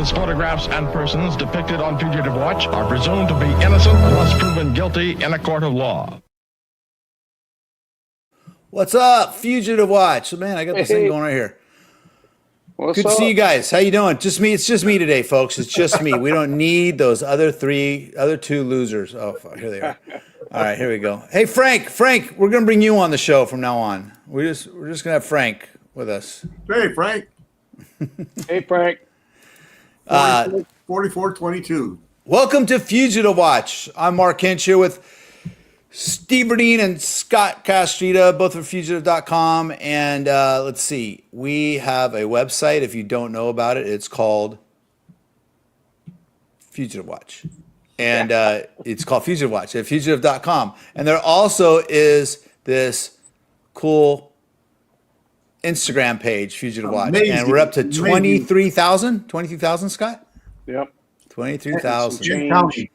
Persons, photographs, and persons depicted on Fugitive Watch are presumed to be innocent unless proven guilty in a court of law. What's up, Fugitive Watch? Man, I got this thing going right here. Good to see you guys. How you doing? Just me. It's just me today, folks. It's just me. We don't need those other two losers. Oh, fuck, here they are. All right, here we go. Hey, Frank, we're gonna bring you on the show from now on. We're just gonna have Frank with us. Hey, Frank. Hey, Frank. 4422. Welcome to Fugitive Watch. I'm Mark Hinch here with Steve Burdine and Scott Castrita, both from fugitive.com. And let's see, we have a website. If you don't know about it, it's called Fugitive Watch. And it's called Fugitive Watch at fugitive.com. And there also is this cool Instagram page, Fugitive Watch. And we're up to 23,000. 23,000, Scott? Yep. 23,000.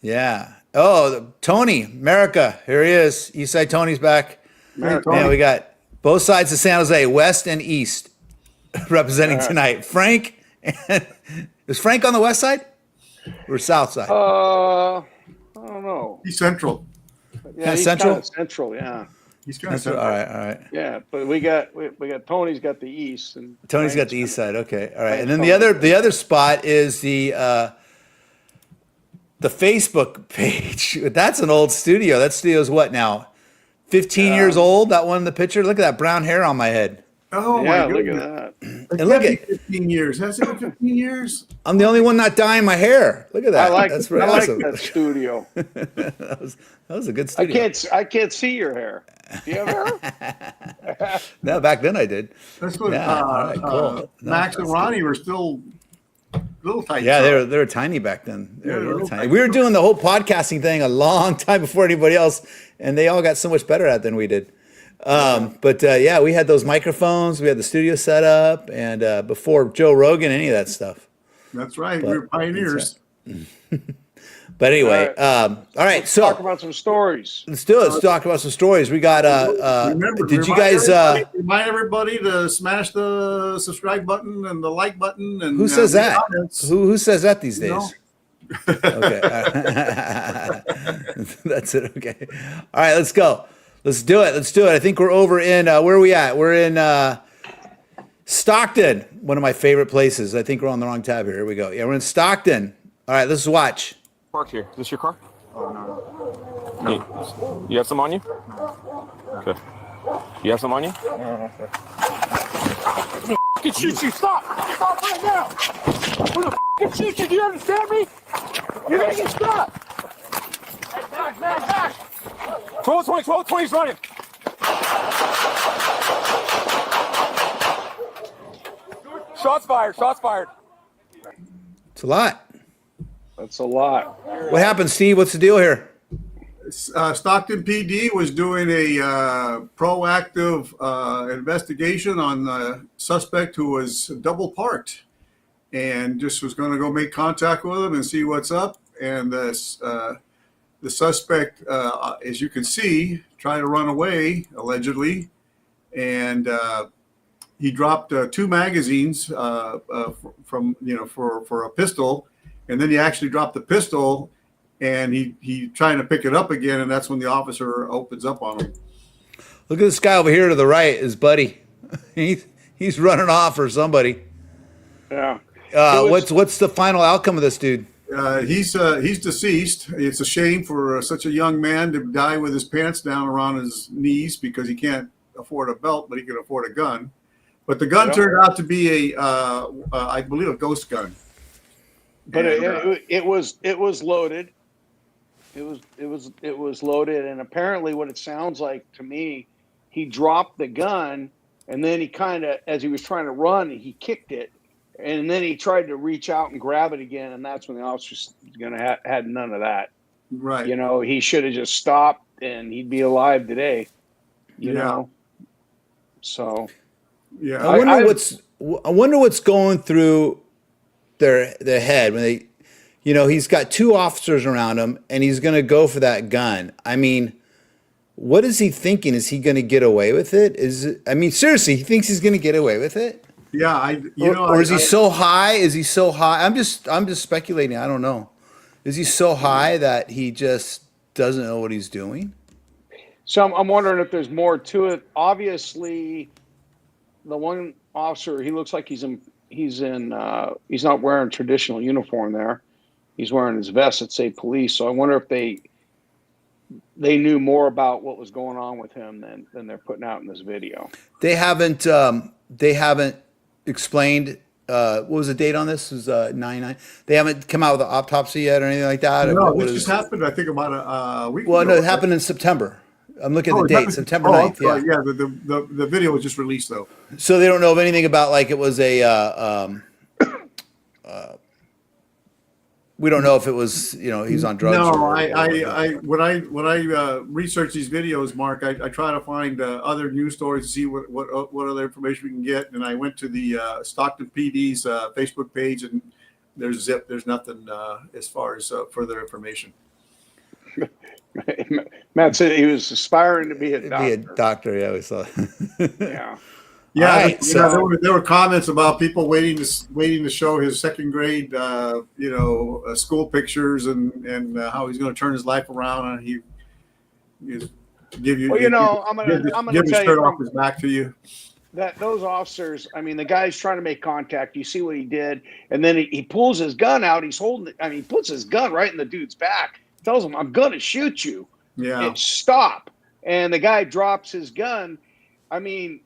Yeah. Oh, Tony, America. Here he is. Eastside Tony's back. Man, we got both sides of San Jose, west and east, representing tonight. Frank, is Frank on the west side or south side? I don't know. He's central. Yeah, he's central? Kind of central, yeah. He's kind of central. All right. Yeah, but we got Tony's got the east, and Tony's got the east side. Okay, all right. And then the other spot is the Facebook page. That's an old studio. That studio's what now? 15 years old. That one in the picture. Look at that brown hair on my head. Oh yeah, my look goodness. at that. And look at 15 years. Has it been 15 years? I'm the only one not dyeing my hair. Look at that. That's pretty awesome. Like that studio. that was a good studio. I can't see your hair. Do you have hair? No, back then I did. That's what all right, cool. Max and Ronnie were still little tiny. Yeah, they were tiny back then. They were they were tiny. tiny. We were doing the whole podcasting thing a long time before anybody else, and they all got so much better at it than we did. But we had those microphones. We had the studio set up, and before Joe Rogan, any of that stuff. That's right. We were pioneers. But anyway, all right. Let's So talk about some stories. let's do it. Let's talk about some stories. We got. Did you guys? Remind everybody to smash the subscribe button and the like button. And Who says that? comments. Who says that these days? No. Okay. That's it. Okay. All right, let's go. Let's do it. I think we're over in, where are we at? We're in Stockton, one of my favorite places. I think we're on the wrong tab here. Here we go. Yeah, we're in Stockton. All right, let's watch. Park here. Is this your car? Oh, no. You have some on you? Okay. You have some on you? No, sir. I can shoot you. Stop! Stop right now! I'm gonna f***ing shoot you. Do you understand me? You're gonna get shot! Back! 12-20's running. Shots fired. It's a lot. That's a lot. What happened, Steve? What's the deal here? Stockton PD was doing a proactive investigation on the suspect who was double parked, and just was going to go make contact with him and see what's up. And the suspect, as you can see, tried to run away allegedly, and he dropped 2 magazines from for a pistol, and then he actually dropped the pistol. And he trying to pick it up again, and that's when the officer opens up on him. Look at this guy over here to the right, his buddy. He's running off or somebody. Yeah. What's the final outcome of this dude? He's deceased. It's a shame for such a young man to die with his pants down around his knees because he can't afford a belt, but he can afford a gun. But the gun turned out to be I believe, a ghost gun. But it was loaded. It was loaded, and apparently, what it sounds like to me, he dropped the gun, and then he kind of, as he was trying to run, he kicked it, and then he tried to reach out and grab it again, and that's when the officer's gonna had none of that. Right. You know, he should have just stopped, and he'd be alive today. You know. So. Yeah. I wonder what's going through their head when they. He's got 2 officers around him, and he's going to go for that gun. I mean, what is he thinking? Is he going to get away with it? Seriously, he thinks he's going to get away with it? Yeah, or is he so high? Is he so high? I'm just speculating. I don't know. Is he so high that he just doesn't know what he's doing? So I'm wondering if there's more to it. Obviously, the one officer, he looks like he's not wearing traditional uniform there. He's wearing his vest that say police. So I wonder if they knew more about what was going on with him than they're putting out in this video. They haven't explained what was the date on this? It was 99. They haven't come out with an autopsy yet or anything like that. No, this just happened. I think about a week. Well, ago. no, it happened in September. I'm looking at the date, September 9th. Sorry. Yeah. Yeah. The video was just released though. So they don't know of anything about like it was a. We don't know if it was, he's on drugs. No, when I research these videos, Mark, I try to find other news stories to see what other information we can get. And I went to the Stockton PD's Facebook page, and there's nothing as far as further information. Matt said he was aspiring to be a doctor. Be a doctor, yeah, we saw. Yeah. Yeah, right, so there were comments about people waiting to show his second grade, school pictures and how he's going to turn his life around, and he give you. Well, I'm gonna give his tell shirt you off his back to you. that those officers. I mean, the guy's trying to make contact. You see what he did, and then he pulls his gun out. He's holding it. I mean, he puts his gun right in the dude's back. Tells him, "I'm going to shoot you." Yeah. And stop. And the guy drops his gun. I mean,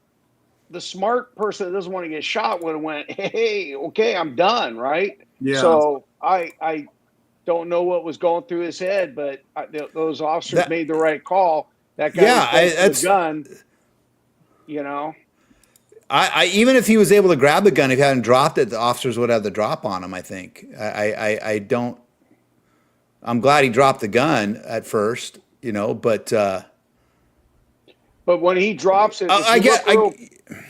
the smart person that doesn't want to get shot would have went, "Hey, okay, I'm done," right? Yeah. So I don't know what was going through his head, but those officers made the right call. That guy was the gun, I even if he was able to grab the gun, if he hadn't dropped it, the officers would have the drop on him. I think. I don't. I'm glad he dropped the gun at first, but. But when he drops it,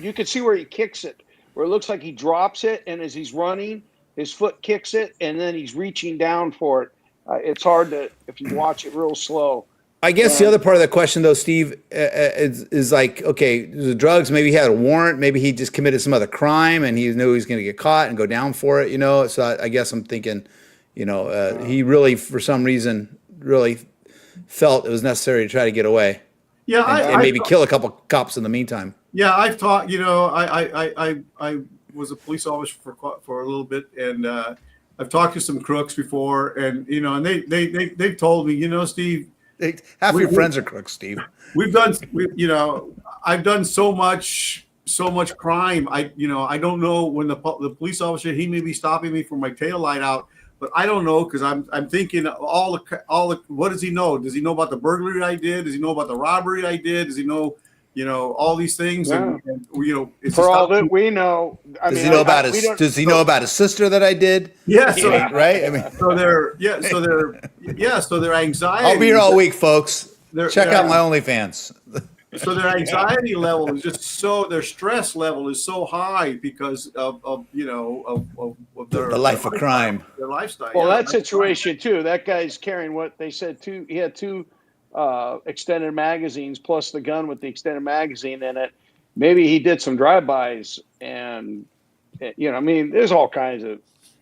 you can see where he kicks it, where it looks like he drops it, and as he's running, his foot kicks it, and then he's reaching down for it. It's hard if you watch it real slow. I guess the other part of that question, though, Steve, is like, okay, the drugs, maybe he had a warrant, maybe he just committed some other crime, and he knew he was going to get caught and go down for it, So I guess I'm thinking, he really, for some reason, really felt it was necessary to try to get away. Yeah, and maybe kill a couple cops in the meantime. Yeah, I've taught. I was a police officer for a little bit, and I've talked to some crooks before, and and they've told me, Steve, half your friends are crooks, Steve. I've done so much crime. I don't know when the police officer, he may be stopping me for my tail light out. But I don't know, because I'm thinking all the what does he know? Does he know about the burglary I did? Does he know about the robbery I did? Does he know all these things? Yeah. And for all that we know, does he know about his sister that I did? Yeah, right. I mean, so their anxiety. I'll be here all week, folks. Check out my OnlyFans. So their anxiety level is just their stress level is so high because of their life of crime, their lifestyle. Well, that situation too. That guy's carrying what they said too. He had two extended magazines plus the gun with the extended magazine in it. Maybe he did some drive-bys, and there's all kinds of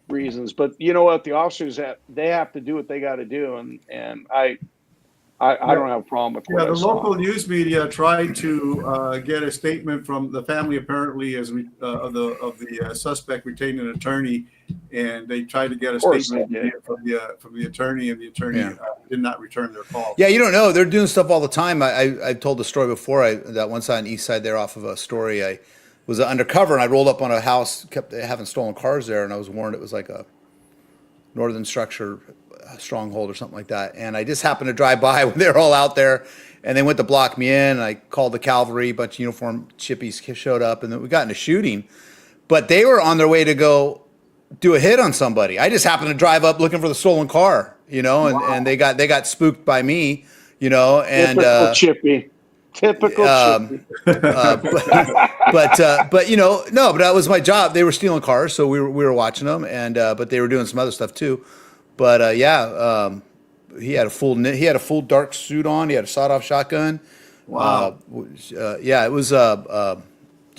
reasons. But you know what, the officers they have to do what they got to do, and I don't have a problem with the local news media tried to get a statement from the family, apparently, of the suspect retained an attorney, and they tried to get a statement from the attorney, and the attorney did not return their call. Yeah, you don't know. They're doing stuff all the time. I've told the story before. That one side on the east side there off of a story. I was undercover, and I rolled up on a house, kept having stolen cars there, and I was warned it was like a northern structure stronghold or something like that, and I just happened to drive by when they were all out there, and they went to block me in, and I called the cavalry. A bunch of uniformed chippies showed up, and then we got in a shooting, but they were on their way to go do a hit on somebody. I just happened to drive up looking for the stolen car, and they got spooked by me, and typical chippy. Typical chippy. But that was my job. They were stealing cars, so we were watching them, and but they were doing some other stuff too. But he had a full dark suit on. He had a sawed-off shotgun. Wow. It was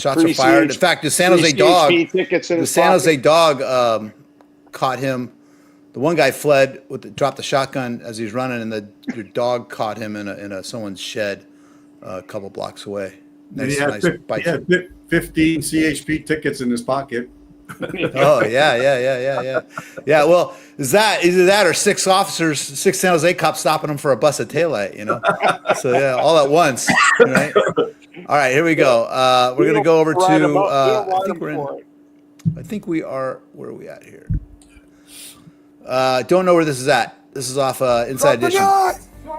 Shots were fired. In fact, the San Jose dog, caught him. The one guy fled dropped the shotgun as he was running, and your dog caught him in someone's shed a couple blocks away. He had 15 CHP tickets in his pocket. Oh yeah. Well, is that either that or six San Jose cops stopping him for a busted taillight? So yeah, all at once. Right. All right, here we go. We're gonna go over to. I think we are. Where are we at here? Don't know where this is at. This is off Inside Edition.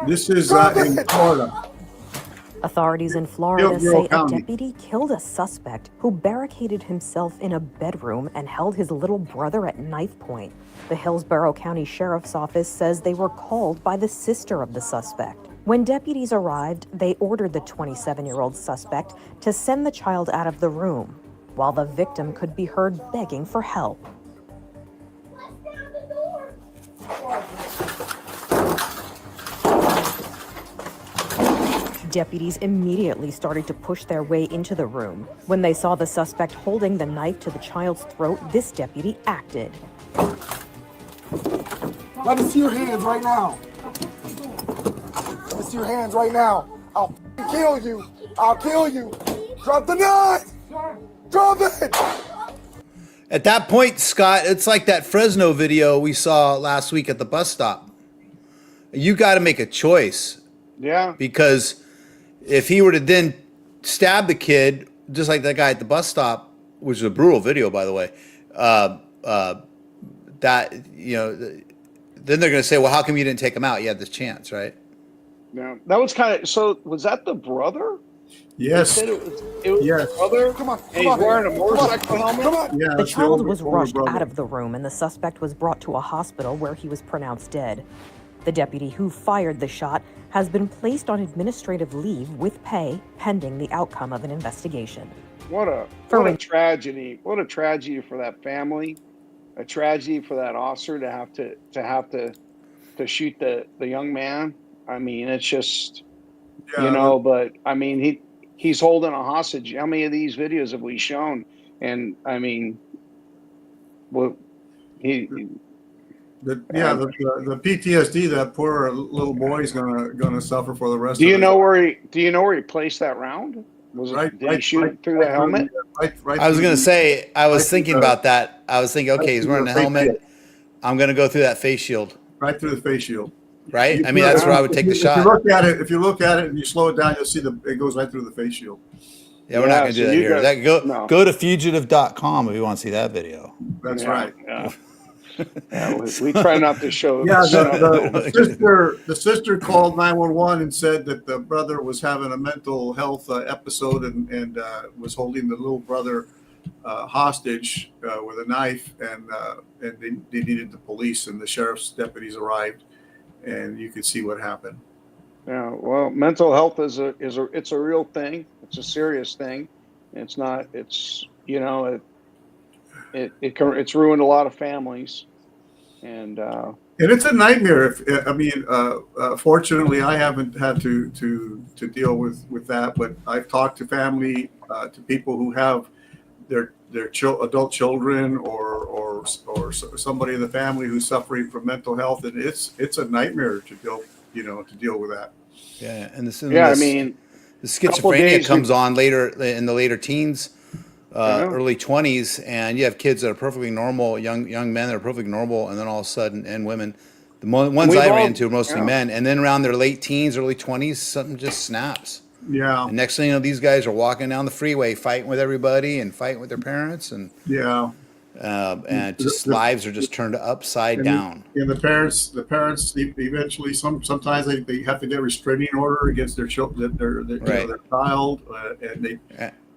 This is in Florida. Authorities in Florida say a deputy killed a suspect who barricaded himself in a bedroom and held his little brother at knife point. The Hillsborough County Sheriff's Office says they were called by the sister of the suspect. When deputies arrived, they ordered the 27-year-old suspect to send the child out of the room, while the victim could be heard begging for help. Deputies immediately started to push their way into the room. When they saw the suspect holding the knife to the child's throat, this deputy acted. Let me see your hands right now. Let me see your hands right now. I'll kill you. I'll kill you. Drop the knife. Drop it. At that point, Scott, it's like that Fresno video we saw last week at the bus stop. You got to make a choice. Yeah. Because if he were to then stab the kid, just like that guy at the bus stop, which is a brutal video, by the way, then they're going to say, well, how come you didn't take him out? You had this chance, right? Yeah. That was so was that the brother? Yes. It was yes. the brother? Come on. And he's wearing a motorcycle helmet? Come on. Yeah, The child was rushed out of the room and the suspect was brought to a hospital where he was pronounced dead. The deputy who fired the shot has been placed on administrative leave with pay pending the outcome of an investigation. What a tragedy. What a tragedy for that family. A tragedy for that officer to have to shoot the young man. I mean, it's just but I mean he's holding a hostage. How many of these videos have we shown? And I mean the PTSD that poor little boy's gonna suffer for the rest. Do you know where he placed that round? Did he shoot it through the helmet? I was going to say, I was thinking about that. I was thinking, okay, he's wearing a helmet. I'm going to go through that face shield. Right through the face shield. Right? I mean, that's where I would take the shot. If you look at it and you slow it down, you'll see it goes right through the face shield. Yeah, we're not going to do that here. Go to fugitive.com if you want to see that video. That's right. Yeah. We try not to show. Yeah, the sister called 911 and said that the brother was having a mental health episode and was holding the little brother hostage with a knife, and they needed the police, and the sheriff's deputies arrived, and you could see what happened. Yeah, well, mental health is a real thing. It's a serious thing. It's not. It's it's ruined a lot of families, and it's a nightmare. Fortunately, I haven't had to deal with that, but I've talked to family, to people who have their adult children or somebody in the family who's suffering from mental health, and it's a nightmare to deal with that. Yeah, and the schizophrenia comes on later in the later teens. Early 20s, and you have kids that are perfectly normal, young men that are perfectly normal, and then all of a sudden, and women, the ones I ran into are mostly men, and then around their late teens, early 20s, something just snaps. Yeah. And next thing you know, these guys are walking down the freeway, fighting with everybody and fighting with their parents, and lives are just turned upside down. And the parents eventually sometimes they have to get a restraining order against their child, and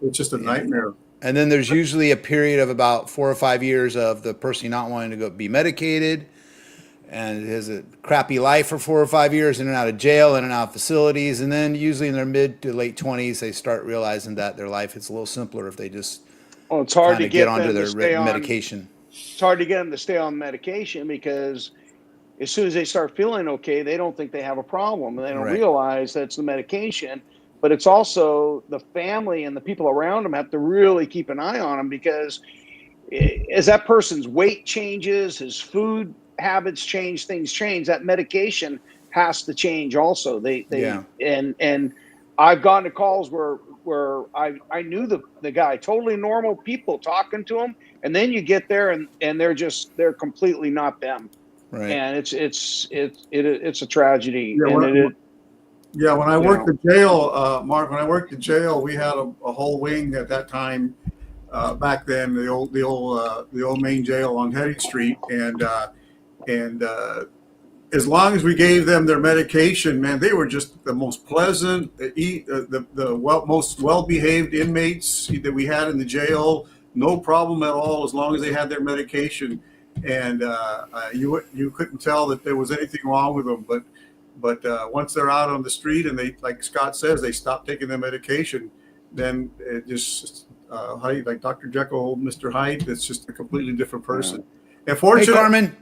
it's just a nightmare. And then there's usually a period of about 4 or 5 years of the person not wanting to go be medicated, and has a crappy life for 4 or 5 years, in and out of jail, in and out of facilities, and then usually in their mid to late 20s, they start realizing that their life is a little simpler if they just it's hard to get onto their medication. It's hard to get them to stay on medication because as soon as they start feeling okay, they don't think they have a problem, and they don't realize that's the medication. but it's also the family and the people around him have to really keep an eye on him, because as that person's weight changes, his food habits change, things change, that medication has to change also. And I've gotten to calls where I knew the guy, totally normal people talking to him, and then you get there and they're completely not them. Right. And it's a tragedy. Yeah, when I worked know. the jail, Mark, when I worked the jail, we had a whole wing at that time. Back then, the old main jail on Hetty Street, and as long as we gave them their medication, man, they were just the most pleasant, most well-behaved inmates that we had in the jail. No problem at all, as long as they had their medication, and you couldn't tell that there was anything wrong with them. But once they're out on the street and they, like Scott says, they stop taking their medication, then it just like Dr. Jekyll, Mr. Hyde, it's just a completely different person. And fortunately, Hey, Carmen.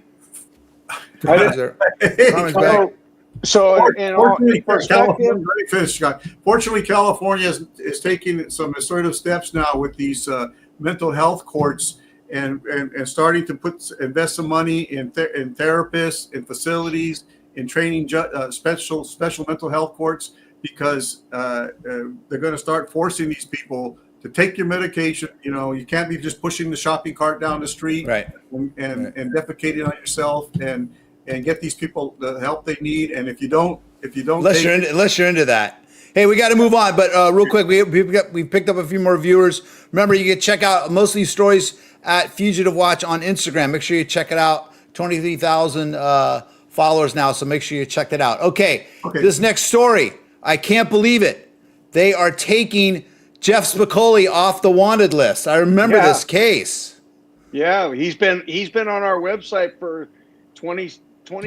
Carmen's back. So, in fortunately, California is taking some assertive steps now with these mental health courts and starting to invest some money in therapists, in facilities, in training special mental health courts, because they're going to start forcing these people to take your medication. You can't be just pushing the shopping cart down the street, right, and defecating on yourself, and get these people the help they need. And if you don't, unless you're into that. Hey, we got to move on, but real quick, we picked up a few more viewers. Remember, you can check out most of these stories at Fugitive Watch on Instagram. Make sure you check it out. 23,000 followers now, so make sure you check it out. Okay, this next story, I can't believe it. They are taking Jeff Spicoli off the wanted list. I remember this case. Yeah, he's been on our website for 20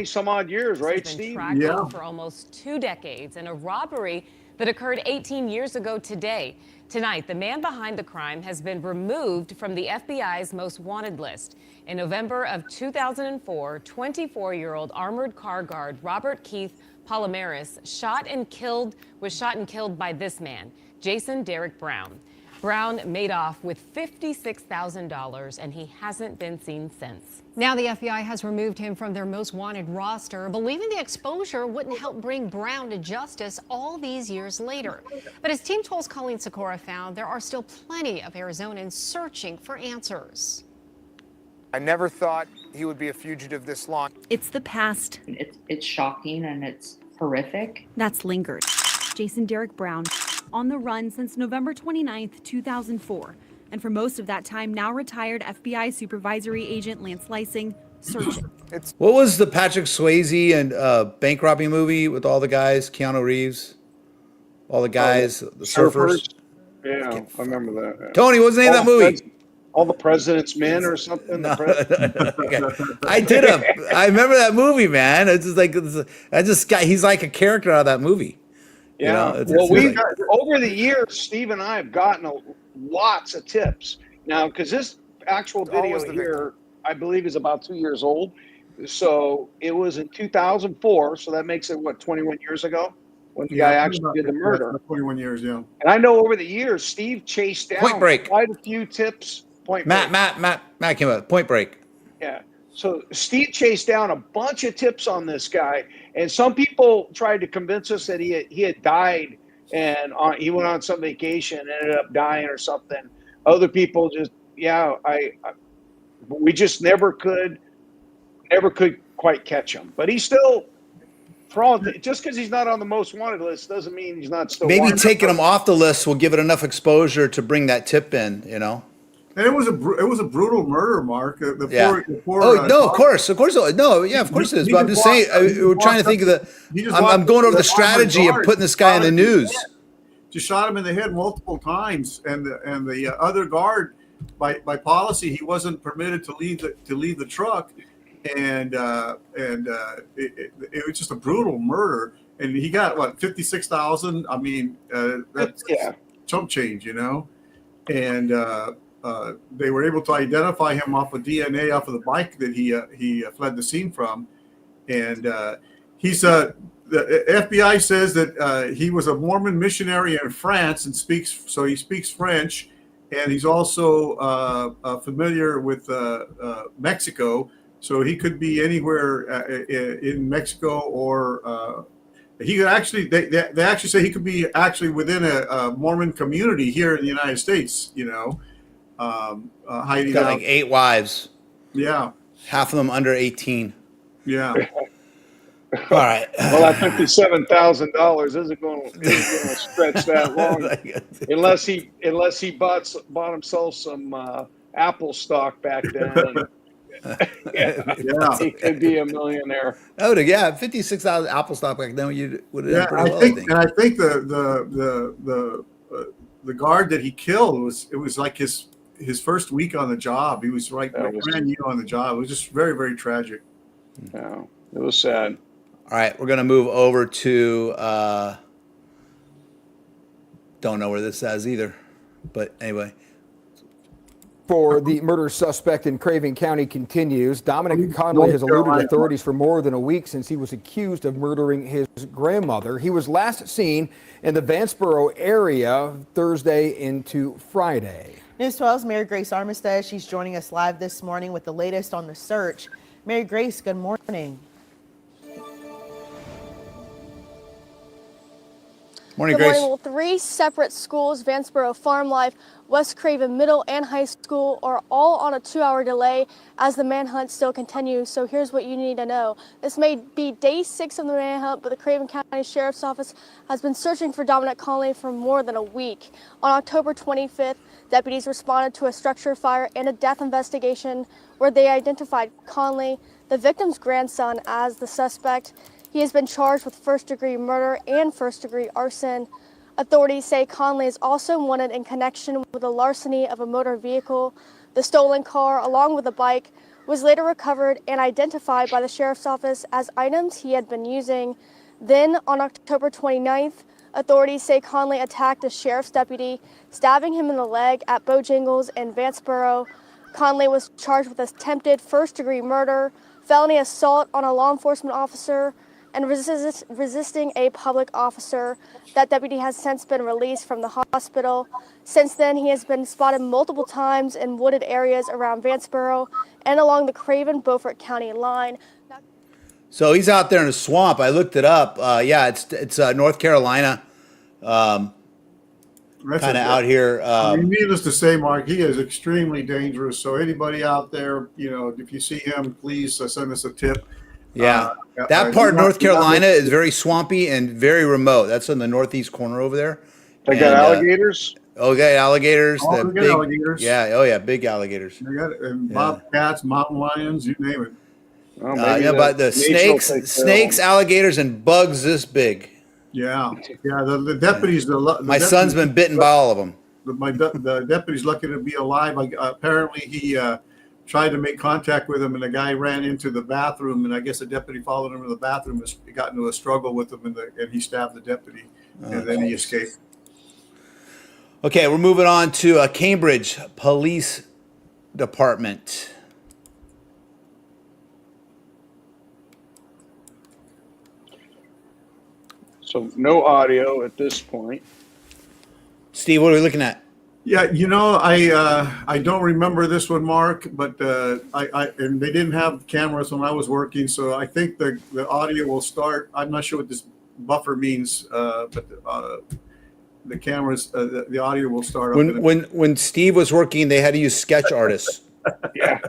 some odd years, right, Steve? Yeah. For almost 2 decades, in a robbery that occurred 18 years ago today. Tonight, the man behind the crime has been removed from the FBI's most wanted list. In November of 2004, 24-year-old armored car guard Robert Keith Palomares was shot and killed by this man, Jason Derek Brown. Brown made off with $56,000, and he hasn't been seen since. Now the FBI has removed him from their most wanted roster, believing the exposure wouldn't help bring Brown to justice all these years later. But as Team 12's Colleen Sikora found, there are still plenty of Arizonans searching for answers. I never thought he would be a fugitive this long. It's the past. It's shocking and it's horrific. That's lingered. Jason Derek Brown, on the run since November 29th, 2004. And for most of that time, now retired FBI supervisory agent Lance Lysing searching. What was the Patrick Swayze and bank robbing movie with all the guys, Keanu Reeves? All the guys, the surfers? Yeah, I remember that. Yeah. Tony, what's the name of that movie? All the President's Men or something? No. Okay. I remember that movie, man. It's just like, he's like a character out of that movie. Yeah. Over the years, Steve and I have gotten lots of tips. Now, because this actual video here, I believe, is about 2 years old. So it was in 2004. So that makes it, 21 years ago when the guy actually did the murder. 21 years, yeah. And I know over the years, Steve chased down quite a few tips. Matt came up. Point Break. Yeah. So Steve chased down a bunch of tips on this guy, and some people tried to convince us that he had died and he went on some vacation and ended up dying or something. Other people just, we just never could quite catch him. But he's still, just because he's not on the most wanted list doesn't mean he's not still. Maybe taking him off the list will give it enough exposure to bring that tip in, And it was a brutal murder, Mark. No, of course, no, yeah, of course it is. But I'm just saying, we're trying to think of I'm going over the strategy of putting this guy in the news. Just shot him in the head multiple times, and the other guard, by policy, he wasn't permitted to leave the truck, and it was just a brutal murder. And he got $56,000. I mean, that's chump change, and. They were able to identify him off of DNA off of the bike that he fled the scene from, and he's the FBI says that he was a Mormon missionary in France and he speaks French, and he's also familiar with Mexico. So he could be anywhere in Mexico, or he could actually. They actually say he could be actually within a Mormon community here in the United States. Hiding He's got out. like 8 wives. Yeah. Half of them under 18. Yeah. All right. Well, that $57,000 isn't going to stretch that long, unless he bought himself some Apple stock back then. Yeah, he could be a millionaire. Oh, yeah, 56,000 Apple stock back then. You would have done pretty well. I think the guard that he killed was like his first week on the job. He was brand new on the job. It was just very, very tragic. Yeah, it was sad. All right, we're gonna move over to don't know where this says either, but anyway. For the murder suspect in Craven County continues. Dominic Conley has eluded authorities for more than a week since he was accused of murdering his grandmother. He was last seen in the Vanceboro area Thursday into Friday. News 12's Mary Grace Armistead. She's joining us live this morning with the latest on the search. Mary Grace, good morning. Morning, Good Grace. morning. Well, 3 separate schools, Vanceboro Farm Life, West Craven Middle and High School, are all on a 2-hour delay as the manhunt still continues. So here's what you need to know. This may be day 6 of the manhunt, but the Craven County Sheriff's Office has been searching for Dominic Conley for more than a week. On October 25th, deputies responded to a structure fire and a death investigation where they identified Conley, the victim's grandson, as the suspect. He has been charged with first-degree murder and first-degree arson. Authorities say Conley is also wanted in connection with the larceny of a motor vehicle. The stolen car, along with a bike, was later recovered and identified by the sheriff's office as items he had been using. Then, on October 29th, authorities say Conley attacked a sheriff's deputy, stabbing him in the leg at Bojangles in Vanceboro. Conley was charged with attempted first-degree murder, felony assault on a law enforcement officer, and resisting a public officer. That deputy has since been released from the hospital. Since then, he has been spotted multiple times in wooded areas around Vanceboro and along the Craven-Beaufort County line. So he's out there in a swamp. I looked it up. Yeah, it's North Carolina. Kind of out here. Needless to say, Mark, he is extremely dangerous. So anybody out there, if you see him, please send us a tip. Yeah, that part of North Carolina is very swampy and very remote. That's in the northeast corner over there. They got alligators? Alligators. Oh, the big big alligators. Yeah, big alligators. They got it, and bobcats, mountain lions, you name it. But the snakes, alligators, and bugs this big. Yeah. The deputies. My son's been bitten by all of them. The deputy's lucky to be alive. Apparently, he tried to make contact with him, and the guy ran into the bathroom, and I guess the deputy followed him to the bathroom. He got into a struggle with him, and he stabbed the deputy, and then he escaped. Okay, we're moving on to Cambridge Police Department. So no audio at this point. Steve, what are we looking at? Yeah, I don't remember this one, Mark, but and they didn't have cameras when I was working, so I think the audio will start. I'm not sure what this buffer means, but the cameras, the audio will start. When Steve was working, they had to use sketch artists. Yeah,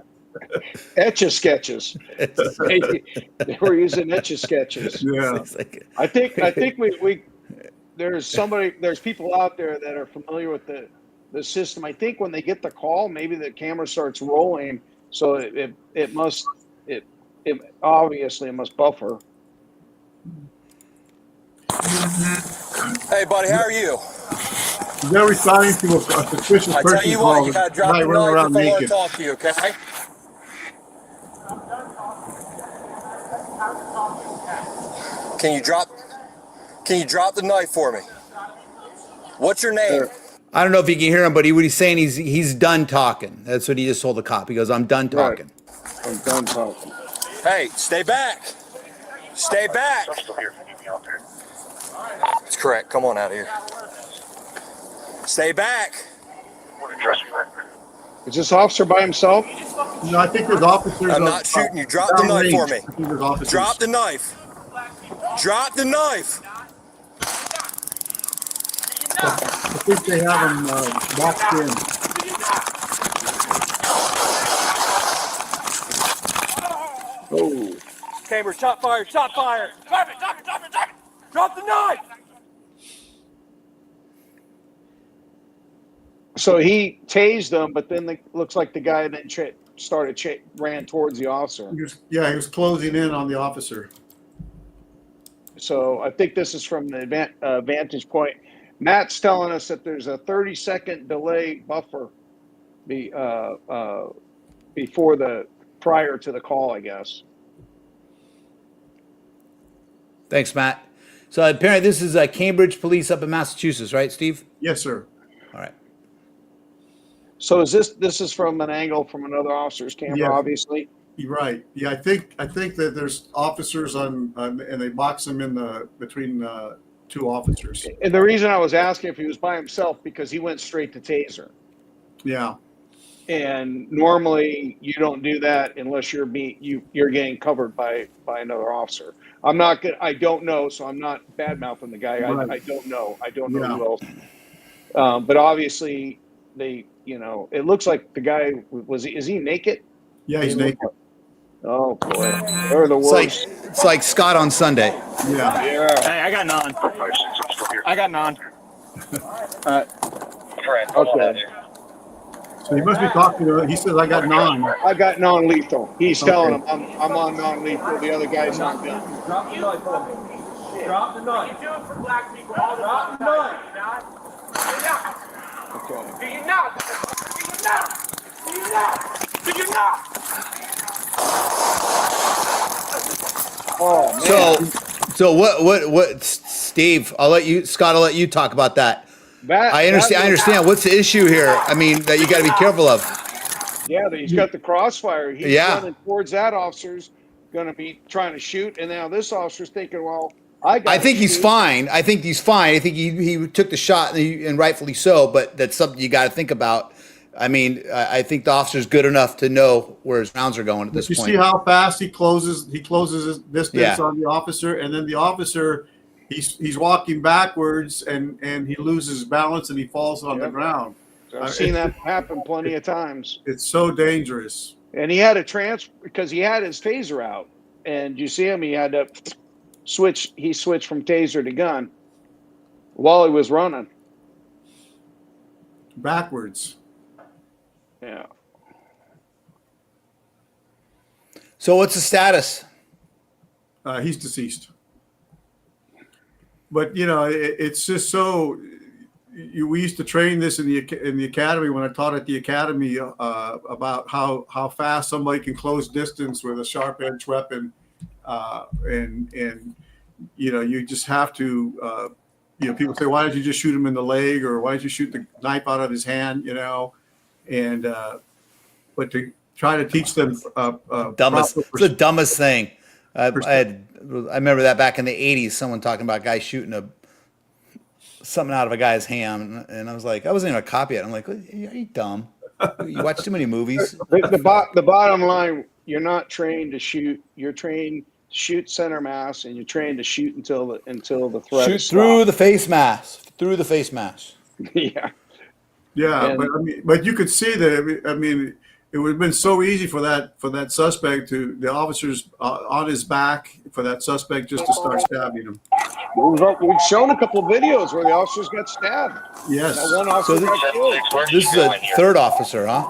Etch-a-Sketches. They were using Etch-a-Sketches. Yeah, I think we there's people out there that are familiar with the system. I think when they get the call, maybe the camera starts rolling, so it obviously must buffer. Hey, buddy, how are you? They're responding to a suspicious person. I tell you what, you gotta drop the knife if I want to naked. talk to you, okay? Can you drop the knife for me? What's your name? I don't know if you can hear him, but what he's saying, he's done talking. That's what he just told the cop. He goes, I'm done talking. Right. I'm done talking. Hey, stay back. Stay back. That's correct. Come on out of here. Stay back. Is this officer by himself? No, I think there's officers. I'm not shooting you. Drop the knife for me. I think there's officers. Drop the knife. Drop the knife. I think they have them boxed in. Oh. Cambridge, top fire, top fire. Drop it, drop it, drop it, drop it. Drop the knife. So he tased them, but then looks like the guy then ran towards the officer. He was closing in on the officer. So I think this is from the vantage point. Matt's telling us that there's a 30-second delay buffer prior to the call, I guess. Thanks, Matt. So apparently this is Cambridge Police up in Massachusetts, right, Steve? Yes, sir. All right. So this is from an angle from another officer's camera, obviously. You're right. Yeah, I think that there's officers on and they box them in between two officers. And the reason I was asking if he was by himself because he went straight to taser. Yeah. And normally you don't do that unless you're getting covered by another officer. I don't know, so I'm not bad mouthing the guy. Right. I don't know who else. But obviously it looks like the guy is he naked? Yeah, he's naked. Oh boy, they're the worst. It's like Scott on Sunday. Yeah. Hey, I got none. I got none. Okay. So he must be talking to. He says, "I got non." I got non-lethal. He's telling him I'm on non-lethal. The other guy's on gun. Drop the knife for me. Drop the knife. Do it for black people. Drop the knife. Okay. Do you not? Do you not? Do you not? Do you not? Oh man. So what Steve, Scott, I'll let you talk about that. I understand. What's the issue here? I mean, that you got to be careful of. Yeah, he's got the crossfire. He's running towards that officer's going to be trying to shoot, and now this officer's thinking, well, I think he's fine. I think he's fine. I think he took the shot, and rightfully so, but that's something you got to think about. I mean, I think the officer's good enough to know where his rounds are going at this point. You see how fast he closes his distance on the officer, and then the officer, he's walking backwards, and he loses balance and he falls on the ground. I've seen that happen plenty of times. It's so dangerous. And he had a because he had his taser out, and you see him, he had to switch. He switched from taser to gun while he was running backwards. Yeah. So what's the status? He's deceased. But it's just so. We used to train this in the academy when I taught at the academy about how fast somebody can close distance with a sharp edge weapon, and you just have to. People say, why did you just shoot him in the leg, or why did you shoot the knife out of his hand? And but to try to teach them it's the dumbest thing. I remember that back in the 80s, someone talking about guys shooting something out of a guy's hand, and I was like, I wasn't even a cop yet. I'm like, are you dumb? You watch too many movies. The bottom line, you're not trained to shoot. You're trained to shoot center mass, and you're trained to shoot until the threat. Shoot through the face mask. Through the face mask. Yeah. Yeah, but you could see that. It would have been so easy for that suspect the officers on his back for that suspect just to start stabbing him. We've shown a couple of videos where the officers got stabbed. Yes. That one officer got killed. This is a third officer, huh?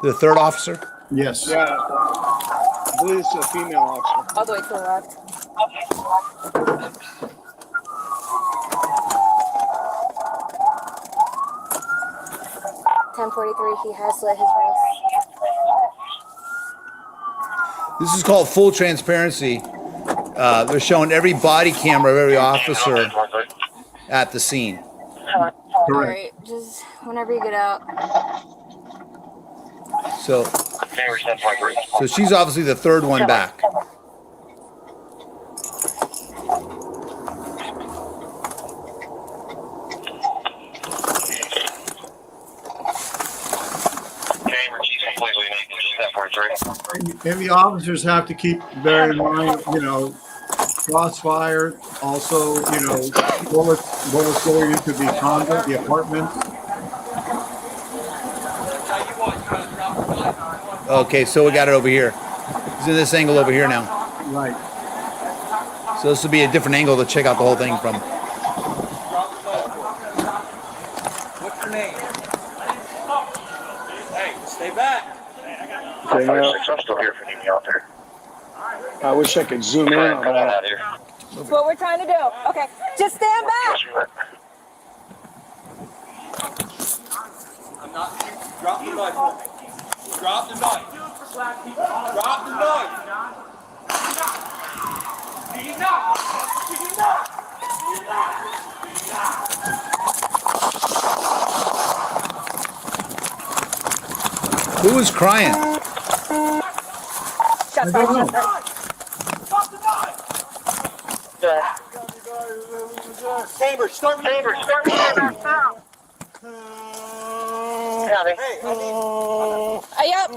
The third officer? Yes. Yeah. I believe it's a female officer. All the way to the left. 10:43. He has slit his wrist. This is called full transparency. They're showing every body camera of every officer at the scene. All right, just whenever you get out. So she's obviously the third one back. And the officers have to keep bear in mind, crossfire. Also, bullets going into the condo, the apartments. Okay, so we got it over here. It's in this angle over here now. Right. So this will be a different angle to check out the whole thing from. What's your name? Hey, stay back. I'm still here if you need me out there. I wish I could zoom in on that. That's what we're trying to do. Okay, just stand back. I'm not. Drop the knife for me. Drop the knife. Drop the knife. Who was crying? Shut up. Chamber, start me. Chamber, start me. Yep.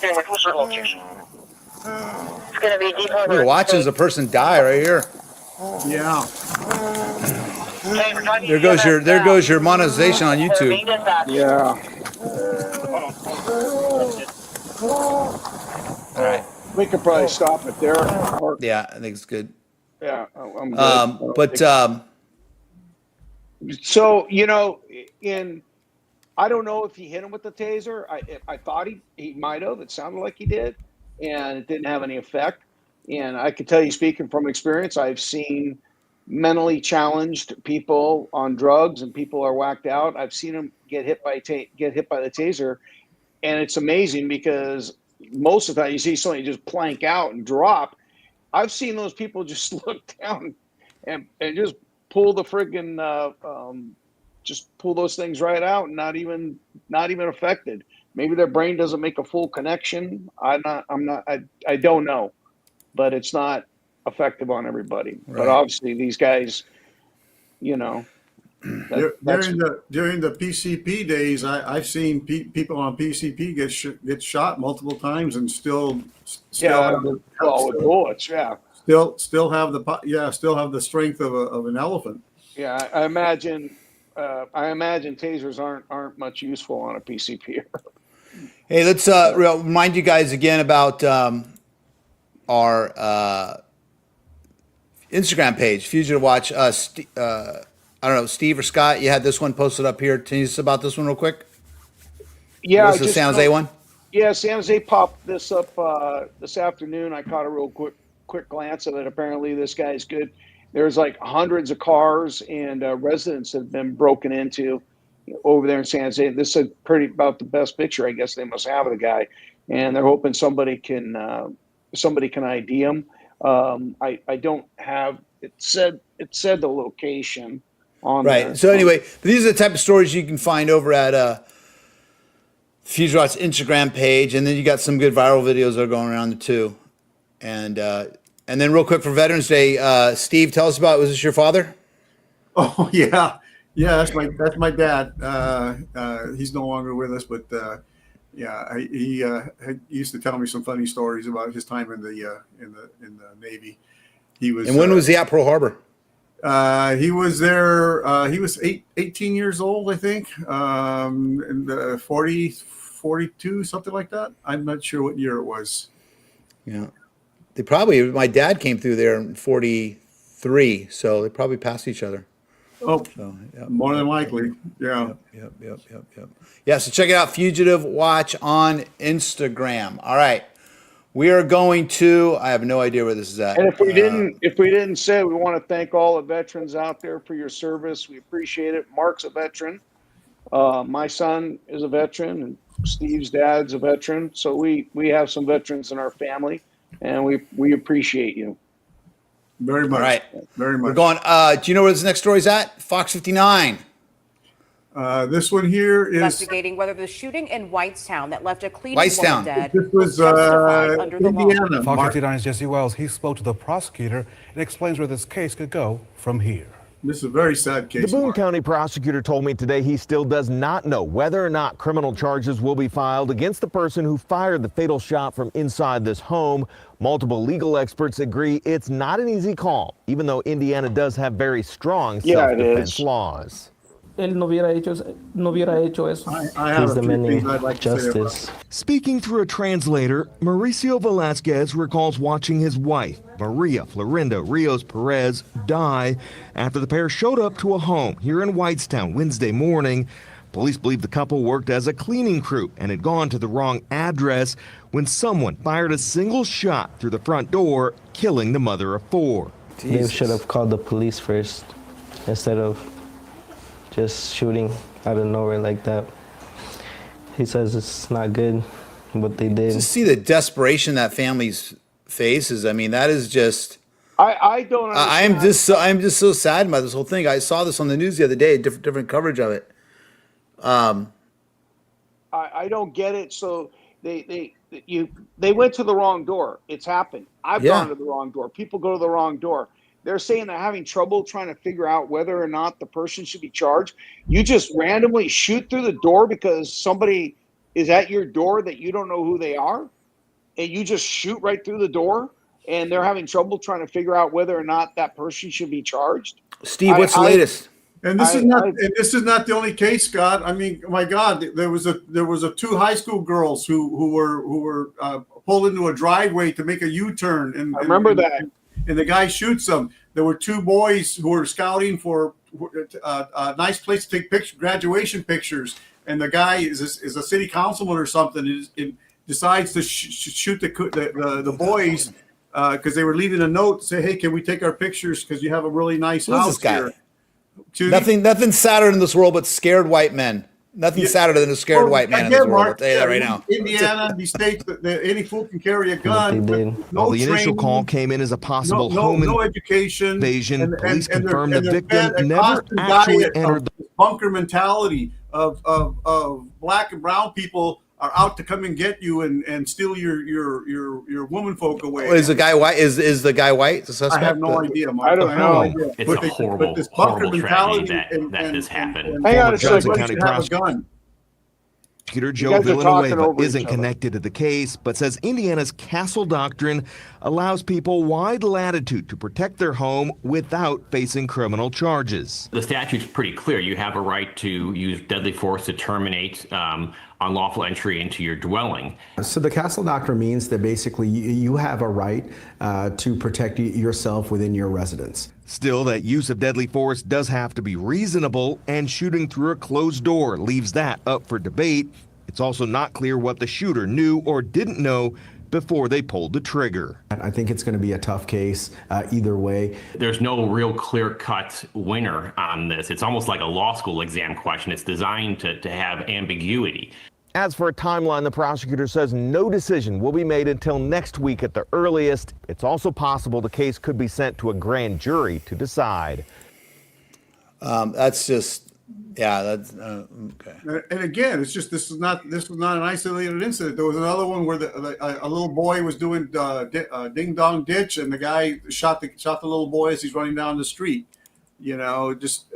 Chamber, what's your location? It's gonna be deep. We're watching as a person die right here. Yeah. There goes your monetization on YouTube. Yeah. All right. We could probably stop it there. Yeah, I think it's good. Yeah, I'm good. So, I don't know if he hit him with the taser. I thought he might have. It sounded like he did, and it didn't have any effect. And I can tell you, speaking from experience, I've seen mentally challenged people on drugs, and people are whacked out. I've seen them get hit by the taser, and it's amazing because most of the time you see somebody just plank out and drop. I've seen those people just look down and just pull the friggin' just pull those things right out and not even affected. Maybe their brain doesn't make a full connection. I don't know, but it's not effective on everybody. Right. But obviously these guys, during the PCP days, I've seen people on PCP get shot multiple times and still have bullets. Yeah. Still have the strength of an elephant. Yeah, I imagine tasers aren't much useful on a PCP. Hey, let's remind you guys again about our Instagram page, Fugitive Watch. I don't know, Steve or Scott, you had this one posted up here. Tell us about this one real quick. Yeah, what's the San Jose one? Yeah, San Jose popped this up this afternoon. I caught a real quick glance at it. Apparently, this guy's good. There's like hundreds of cars and residents have been broken into over there in San Jose. This is about the best picture, I guess, they must have of the guy, and they're hoping somebody can ID him. I don't have it said the location on right there. So anyway, these are the type of stories you can find over at Fugitive Watch's Instagram page, and then you got some good viral videos that are going around too. And then real quick for Veterans Day, Steve, tell us about, was this your father? Oh yeah, that's my dad. He's no longer with us, but he used to tell me some funny stories about his time in the Navy. He was. And when was he at Pearl Harbor? He was there. He was 18 years old, I think, in 42, something like that. I'm not sure what year it was. Yeah. My dad came through there in 43, so they probably passed each other. Oh, so, more than likely. Yeah. Yep. Yeah, so check it out, Fugitive Watch on Instagram. All right. We are going to, I have no idea where this is at. And if we didn't say, we want to thank all the veterans out there for your service. We appreciate it. Mark's a veteran. My son is a veteran, and Steve's dad's a veteran. So we have some veterans in our family, and we appreciate you. Very much. All right. Very much. We're going, do you know where this next story's at? Fox 59. This one here is investigating whether the shooting in Whitestown that left a cleaning Whitestown. woman dead This was under the law. Indiana. Fox 59's Jesse Wells, he spoke to the prosecutor and explains where this case could go from here. This is a very sad case. The Boone County prosecutor told me today he still does not know whether or not criminal charges will be filed against the person who fired the fatal shot from inside this home. Multiple legal experts agree it's not an easy call, even though Indiana does have very strong self-defense laws. Él no hubiera hecho eso. I have a few things I'd like to say about it. Speaking through a translator, Mauricio Velasquez recalls watching his wife, Maria Florinda Rios Perez, die after the pair showed up to a home here in Whitestown Wednesday morning. Police believe the couple worked as a cleaning crew and had gone to the wrong address when someone fired a single shot through the front door, killing the mother of four. They should have called the police first instead of just shooting out of nowhere like that. He says it's not good what they did. To see the desperation that family's faces, I mean, that is just. I don't understand. I'm just so sad about this whole thing. I saw this on the news the other day, different coverage of it. I don't get it. So they went to the wrong door. It's happened. I've gone to the wrong door. People go to the wrong door. They're saying they're having trouble trying to figure out whether or not the person should be charged. You just randomly shoot through the door because somebody is at your door that you don't know who they are, and you just shoot right through the door, and they're having trouble trying to figure out whether or not that person should be charged. Steve, what's the latest? And this is not the only case, Scott. I mean, my God, there was two high school girls who were pulled into a driveway to make a U-turn, and I remember that. And the guy shoots them. There were two boys who were scouting for a nice place to take graduation pictures, and the guy is a city councilman or something. And decides to shoot the boys because they were leaving a note to say, "Hey, can we take our pictures? Because you have a really nice house here." Nothing sadder in this world but scared white men. Nothing sadder than a scared white man in this world. I'll tell you that right now. Indiana, these states, any fool can carry a gun. Well, the initial call came in as a possible home education invasion. Police confirmed the victim and never actually entered the bunker mentality of black and brown people are out to come and get you and steal your woman folk away. Is the guy white? Is the guy white? The suspect? I have no idea, Mark. I don't know. It's a horrible tragedy that has happened. Hang on a Johnson second. County prosecutor Joe Villanueva isn't connected to the case, but says Indiana's castle doctrine allows people wide latitude to protect their home without facing criminal charges. The statute's pretty clear. You have a right to use deadly force to terminate unlawful entry into your dwelling. So the castle doctrine means that basically you have a right to protect yourself within your residence. Still, that use of deadly force does have to be reasonable, and shooting through a closed door leaves that up for debate. It's also not clear what the shooter knew or didn't know before they pulled the trigger. I think it's going to be a tough case either way. There's no real clear-cut winner on this. It's almost like a law school exam question. It's designed to have ambiguity. As for a timeline, the prosecutor says no decision will be made until next week at the earliest. It's also possible the case could be sent to a grand jury to decide. That's just, yeah, that's okay. And again, it's just this was not an isolated incident. There was another one where a little boy was doing ding dong ditch, and the guy shot the little boy as he's running down the street. You know, just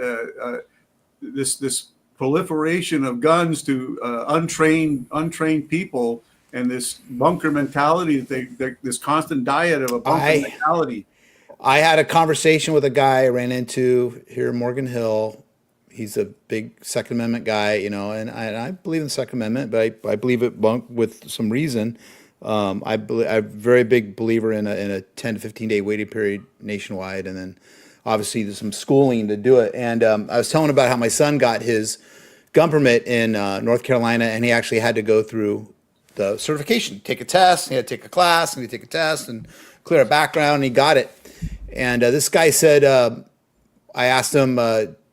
this proliferation of guns to untrained people, and this bunker mentality, this constant diet of a bunker mentality. I had a conversation with a guy I ran into here in Morgan Hill. He's a big Second Amendment guy, you know, and I believe in the Second Amendment, but I believe it with some reason. I'm a very big believer in a 10 to 15 day waiting period nationwide, and then obviously there's some schooling to do it. And I was telling about how my son got his gun permit in North Carolina, and he actually had to go through the certification, take a test, he had to take a class, and he take a test and clear a background, and he got it. And this guy said, I asked him,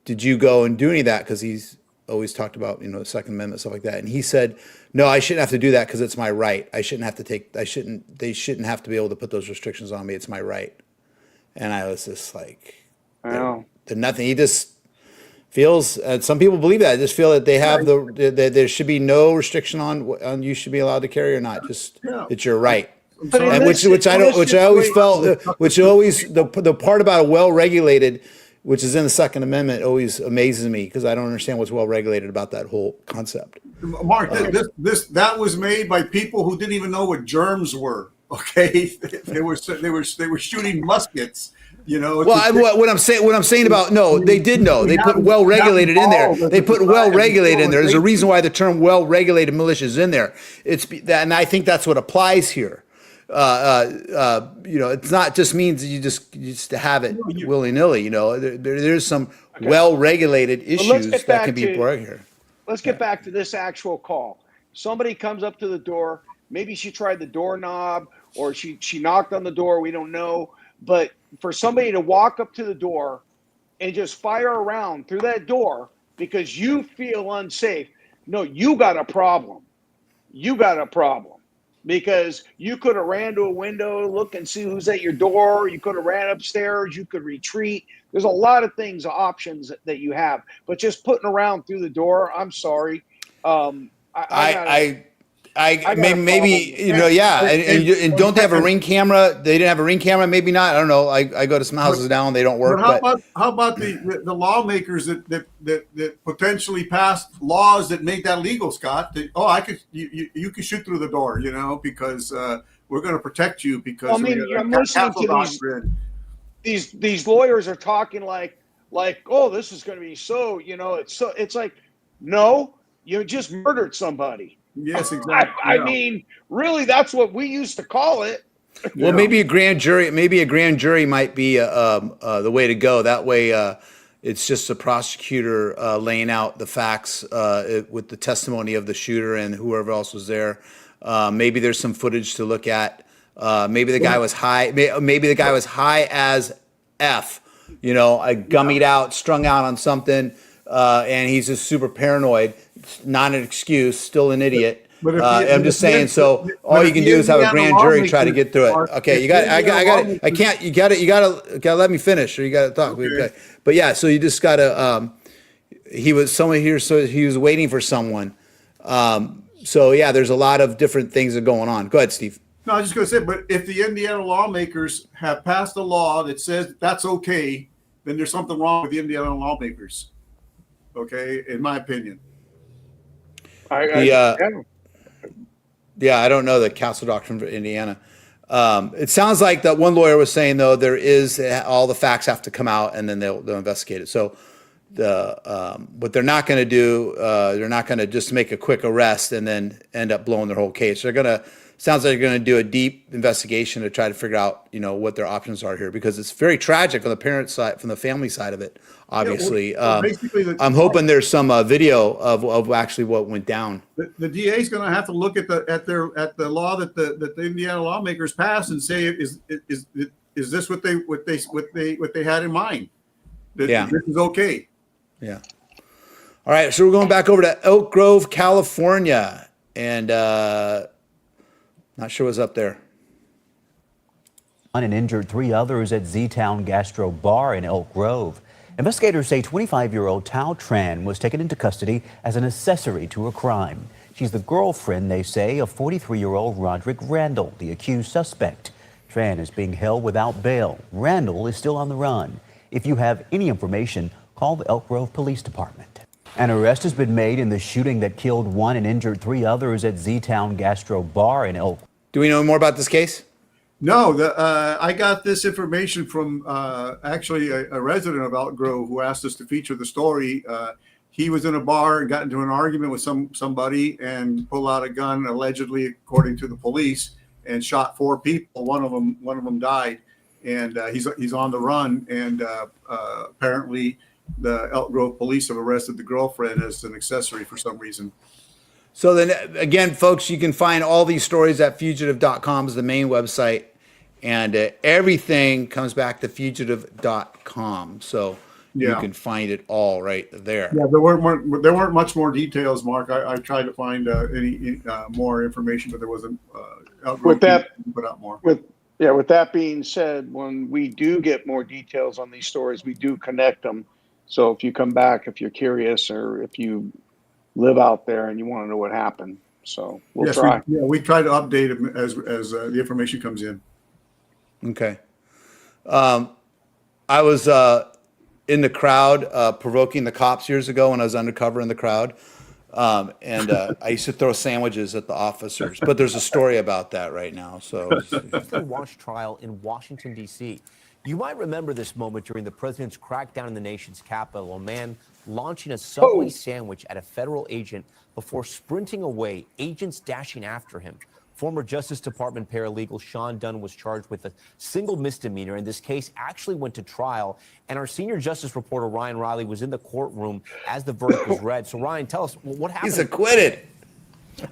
did you go and do any of that? Because he's always talked about, you know, the Second Amendment, stuff like that. And he said, no, I shouldn't have to do that because it's my right. They shouldn't have to be able to put those restrictions on me. It's my right. And I was just like, they're nothing. He just feels, some people believe that. I just feel that they have there should be no restriction on you should be allowed to carry or not. Just it's your right. And which I always felt, the part about a well-regulated which is in the Second Amendment, always amazes me because I don't understand what's well regulated about that whole concept. Mark, that was made by people who didn't even know what germs were. Okay, they were shooting muskets. You know. Well, what I'm saying about they did know. They put well regulated in there. They put well regulated in there. There's a reason why the term well regulated militia is in there. And I think that's what applies here. It's not just means you just have it willy nilly. There's some well regulated issues that can be brought here. Let's get back to this actual call. Somebody comes up to the door. Maybe she tried the doorknob or she knocked on the door. We don't know. But for somebody to walk up to the door and just fire around through that door because you feel unsafe, no, you got a problem. You got a problem because you could have ran to a window, look and see who's at your door. You could have ran upstairs. You could retreat. There's a lot of things, options that you have. But just putting around through the door, I'm sorry. Maybe and don't they have a ring camera? They didn't have a ring camera, maybe not. I don't know. I go to some houses now and they don't work. How about the lawmakers that potentially passed laws that made that legal, Scott? You can shoot through the door, because we're going to protect you because I'm listening to these lawyers are talking like oh, this is going to be it's like, no, you just murdered somebody. Yes, exactly. I mean, really, that's what we used to call it. Well, maybe a grand jury might be the way to go. That way, it's just a prosecutor laying out the facts with the testimony of the shooter and whoever else was there. Maybe there's some footage to look at. Maybe the guy was high. Maybe the guy was high as F. Gummied out, strung out on something, and he's just super paranoid. Not an excuse, still an idiot. I'm just saying. So all you can do is have a grand jury try to get through it. Okay, you got to let me finish, or you got to talk. Okay. But yeah, so you just got to. He was someone here, so he was waiting for someone. So yeah, there's a lot of different things that are going on. Go ahead, Steve. No, I was just going to say, but if the Indiana lawmakers have passed a law that says that's okay, then there's something wrong with the Indiana lawmakers. Okay, in my opinion. I don't know the council doctrine for Indiana. It sounds like that one lawyer was saying, though, all the facts have to come out and then they'll investigate it. So what they're not going to do, they're not going to just make a quick arrest and then end up blowing their whole case. Sounds like they're going to do a deep investigation to try to figure out, what their options are here, because it's very tragic from the parent side, from the family side of it. Obviously, I'm hoping there's some video of actually what went down. The DA is going to have to look at the law that the Indiana lawmakers passed and say, is this what they had in mind? This is okay. Yeah. All right, so we're going back over to Elk Grove, California, and not sure what's up there. One and injured 3 others at Z-Town Gastro Bar in Elk Grove. Investigators say 25-year-old Tao Tran was taken into custody as an accessory to a crime. She's the girlfriend, they say, of 43-year-old Roderick Randall, the accused suspect. Tran is being held without bail. Randall is still on the run. If you have any information, call the Elk Grove Police Department. An arrest has been made in the shooting that killed 1 and injured 3 others at Z-Town Gastro Bar in Elk. Do we know more about this case? No, I got this information from actually a resident of Elk Grove who asked us to feature the story. He was in a bar and got into an argument with somebody and pulled out a gun, allegedly, according to the police, and shot 4 people. One of them died, and he's on the run. And apparently, the Elk Grove police have arrested the girlfriend as an accessory for some reason. So then again, folks, you can find all these stories at fugitive.com is the main website, and everything comes back to fugitive.com. So you can find it all right there. Yeah, there weren't much more details, Mark. I tried to find any more information, but there wasn't. With that, put out more. With that being said, when we do get more details on these stories, we do connect them. So if you come back, if you're curious, or if you live out there and you want to know what happened, so we'll try. We try to update them as the information comes in. Okay. I was in the crowd, provoking the cops years ago when I was undercover in the crowd. I used to throw sandwiches at the officers, but there's a story about that right now. So The Wash trial in Washington, D.C. You might remember this moment during the president's crackdown in the nation's capital. A man launching a Subway sandwich at a federal agent before sprinting away, agents dashing after him. Former Justice Department paralegal Sean Dunn was charged with a single misdemeanor, and this case actually went to trial. And our senior justice reporter, Ryan Riley, was in the courtroom as the verdict was read. So, Ryan, tell us what happened. he's acquitted.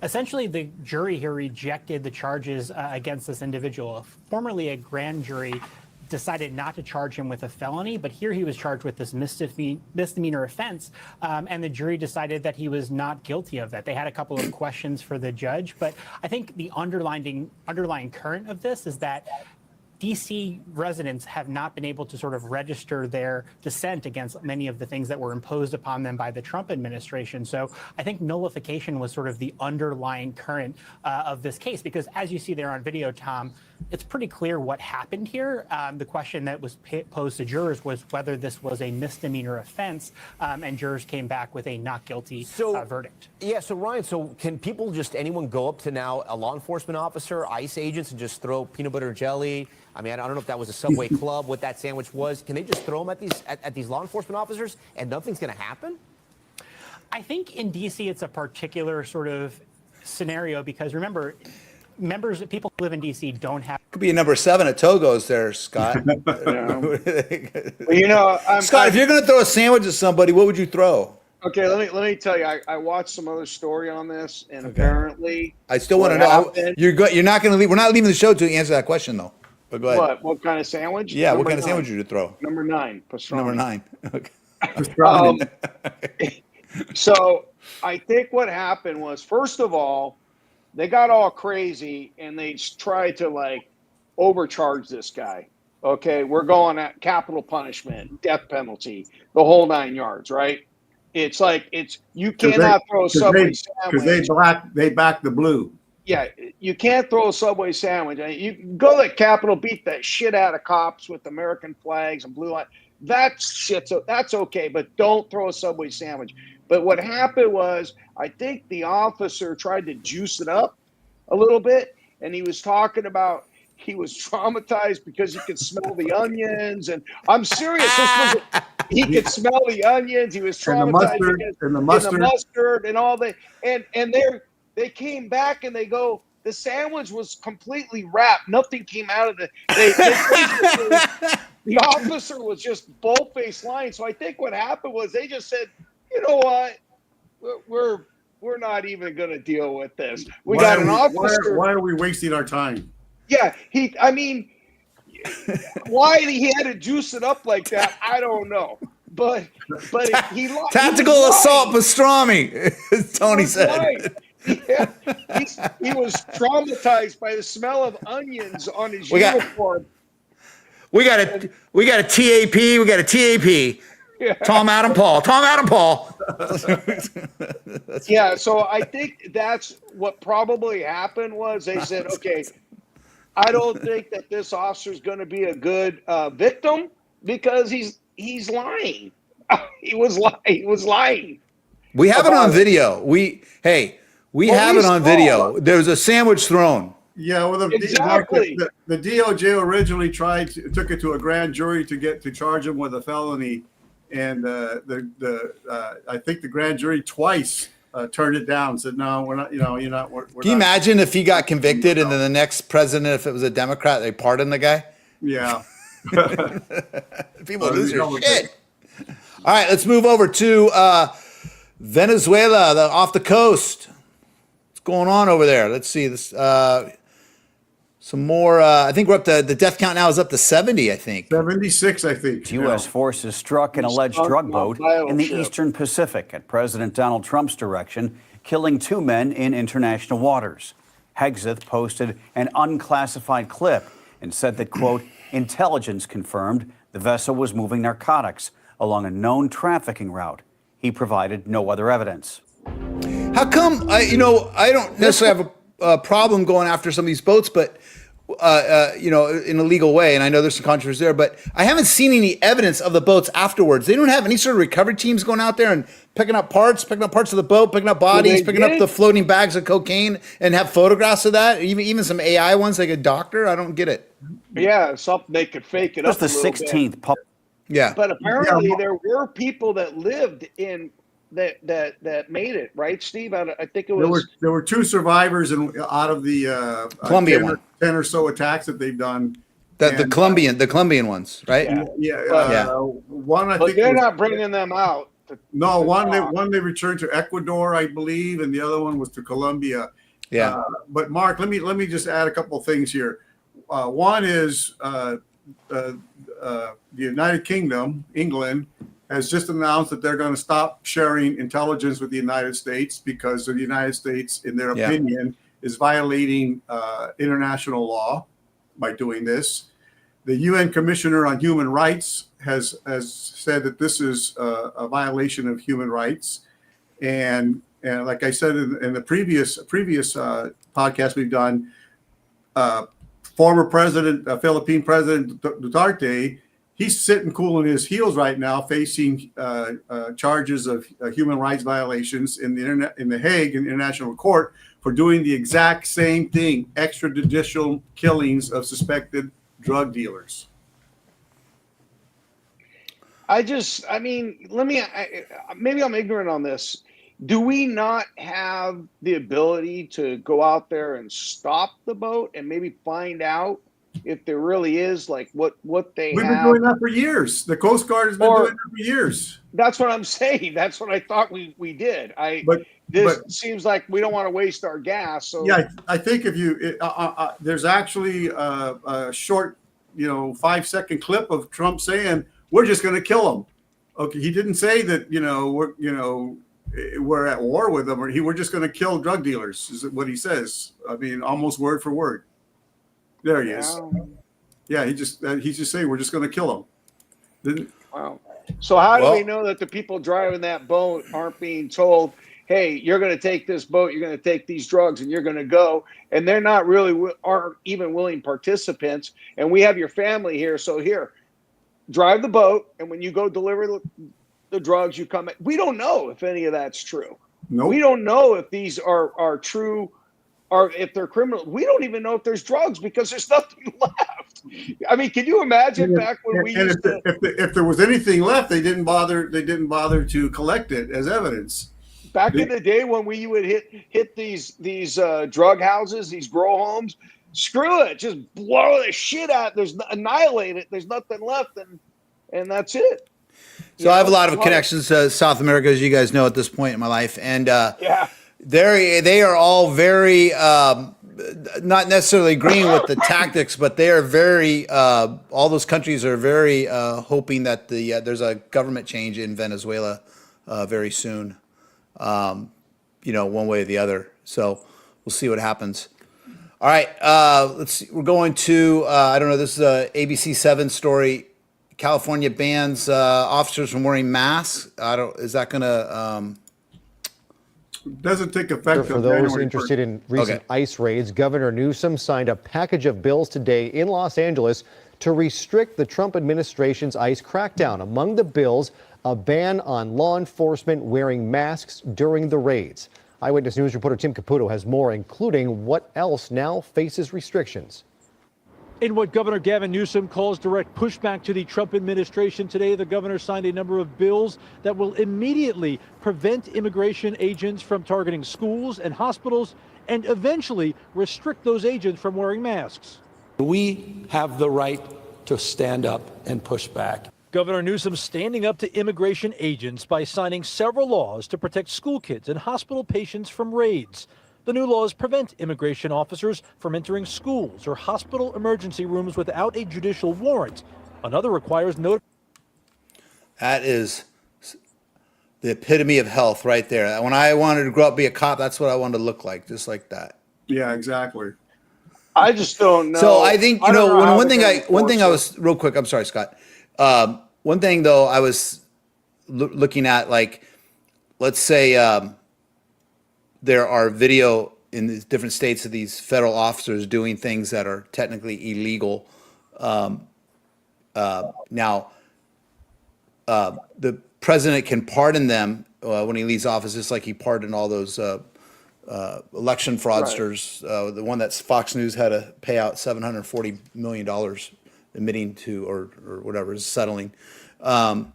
Essentially, the jury here rejected the charges against this individual. Formerly a grand jury decided not to charge him with a felony, but here he was charged with this misdemeanor offense, and the jury decided that he was not guilty of that. They had a couple of questions for the judge, but I think the underlying current of this is that DC residents have not been able to sort of register their dissent against many of the things that were imposed upon them by the Trump administration. So I think nullification was sort of the underlying current of this case, because as you see there on video, Tom, it's pretty clear what happened here. The question that was posed to jurors was whether this was a misdemeanor offense, and jurors came back with a not guilty verdict. Yeah, so Ryan, so can anyone go up to now a law enforcement officer, ICE agents, and just throw peanut butter jelly? I mean, I don't know if that was a Subway club, what that sandwich was. Can they just throw them at these law enforcement officers and nothing's going to happen? I think in DC it's a particular sort of scenario because remember, people who live in DC don't have. Could be a number 7 at Togo's there, Scott. Scott, if you're going to throw a sandwich at somebody, what would you throw? Okay, let me tell you. I watched some other story on this, and apparently, I still want to know. You're not going to leave. We're not leaving the show to answer that question, though. But go ahead. What kind of sandwich? Yeah, what kind of sandwich would you throw? Number 9, pastrami. Number 9. Okay. So I think what happened was, first of all, they got all crazy and they tried to overcharge this guy. Okay, we're going at capital punishment, death penalty, the whole 9 yards, right? You cannot throw a Subway sandwich because they back the blue. Yeah, you can't throw a Subway sandwich. You go to the Capitol, beat that shit out of cops with American flags and blue line. That's okay, but don't throw a Subway sandwich. But what happened was, I think the officer tried to juice it up a little bit, and he was talking about he was traumatized because he could smell the onions. And I'm serious. He could smell the onions. He was traumatized and the mustard and all that. And they came back and they go, the sandwich was completely wrapped. Nothing came out of it. The officer was just bold-faced lying. So I think what happened was they just said, you know what, we're not even going to deal with this. We got an officer. Why are we wasting our time? Yeah, why he had to juice it up like that, I don't know. But he tactical assault pastrami, as Tony said. Yeah, he was traumatized by the smell of onions on his uniform. We got a TAP. We got a TAP. Yeah. Tom Adam Paul. Yeah, so I think that's what probably happened was they said, okay, I don't think that this officer is going to be a good victim because he's lying. He was lying. We have it on video. We have it on video. There's a sandwich thrown. Yeah, well, exactly. The DOJ originally took it to a grand jury to charge him with a felony, and I think the grand jury twice turned it down. Said no, we're not. You're not. Can you imagine if he got convicted and then the next president, if it was a Democrat, they pardon the guy? Yeah. People lose their shit. All right, let's move over to Venezuela, off the coast. What's going on over there? Let's see this. Some more. I think we're up to the death count now is up to 70. I think 76. I think U.S. forces struck an alleged drug boat in the Eastern Pacific at President Donald Trump's direction, killing 2 men in international waters. Hegseth posted an unclassified clip and said that, quote, intelligence confirmed the vessel was moving narcotics along a known trafficking route. He provided no other evidence. How come, I don't necessarily have a problem going after some of these boats, but in a legal way. And I know there's some controversy there, but I haven't seen any evidence of the boats afterwards. They don't have any sort of recovery teams going out there and picking up parts of the boat, picking up bodies, picking up the floating bags of cocaine, and have photographs of that. Even some AI ones, like a doctor. I don't get it. Yeah, something they could fake it up. Just the 16th. Yeah, but apparently there were people that lived in that made it, right, Steve? I think it was. There were 2 survivors out of the Colombian 10 or so attacks that they've done. The Colombian ones, right? One I but think they're not bringing them out. One they returned to Ecuador, I believe, and the other one was to Colombia. Yeah. But Mark, let me just add a couple of things here. One is the United Kingdom, England, has just announced that they're going to stop sharing intelligence with the United States because the United States, in their opinion, is violating international law by doing this. The UN Commissioner on Human Rights has said that this is a violation of human rights, and like I said in the previous podcast we've done, former Philippine President Duterte, he's sitting cool in his heels right now, facing charges of human rights violations in the Hague International Court for doing the exact same thing: extrajudicial killings of suspected drug dealers. Maybe I'm ignorant on this. Do we not have the ability to go out there and stop the boat and maybe find out if there really is like what they We've have? been doing that for years. The Coast Guard has been doing that for years. That's what I'm saying. That's what I thought we did. This seems like we don't want to waste our gas. So yeah, I think if you there's actually a short, 5-second clip of Trump saying we're just going to kill them. Okay, he didn't say that we're at war with them, or we're just going to kill drug dealers. Is what he says? I mean, almost word for word. There he is. Yeah, he's just saying we're just going to kill them. Wow. So how do we know that the people driving that boat aren't being told, hey, you're going to take this boat, you're going to take these drugs, and you're going to go, and they're not really aren't even willing participants, and we have your family here, so here, drive the boat, and when you go deliver the drugs, you come. We don't know if any of that's true. Nope. We don't know if these are true, or if they're criminal. We don't even know if there's drugs because there's nothing left. I mean, can you imagine back when we used to? If there was anything left, they didn't bother to collect it as evidence. Back in the day when we would hit these drug houses, these grow homes, screw it, just blow the shit out. Annihilate it. There's nothing left, and that's it. So I have a lot of connections to South America, as you guys know, at this point in my life, and they are all very not necessarily agreeing with the tactics, but they are very. All those countries are very hoping that there's a government change in Venezuela very soon. One way or the other. So we'll see what happens. All right, let's see. We're going to I don't know. This is a ABC 7 story. California bans officers from wearing masks. Is that going to? Doesn't take effect. For those interested in recent ICE raids, Governor Newsom signed a package of bills today in Los Angeles to restrict the Trump administration's ICE crackdown. Among the bills, a ban on law enforcement wearing masks during the raids. Eyewitness News reporter Tim Caputo has more, including what else now faces restrictions. In what Governor Gavin Newsom calls direct pushback to the Trump administration today, the governor signed a number of bills that will immediately prevent immigration agents from targeting schools and hospitals and eventually restrict those agents from wearing masks. We have the right to stand up and push back. Governor Newsom standing up to immigration agents by signing several laws to protect school kids and hospital patients from raids. The new laws prevent immigration officers from entering schools or hospital emergency rooms without a judicial warrant. Another requires That is the epitome of health right there. When I wanted to grow up, be a cop, that's what I wanted to look like, just like that. Yeah, exactly. I just don't know. So I think, one thing I was real quick. I'm sorry, Scott. One thing though, I was looking at, like, let's say there are video in the different states of these federal officers doing things that are technically illegal. Now, the president can pardon them when he leaves office, just like he pardoned all those election fraudsters. The one that Fox News had to pay out $740 million admitting to, or whatever, is settling. But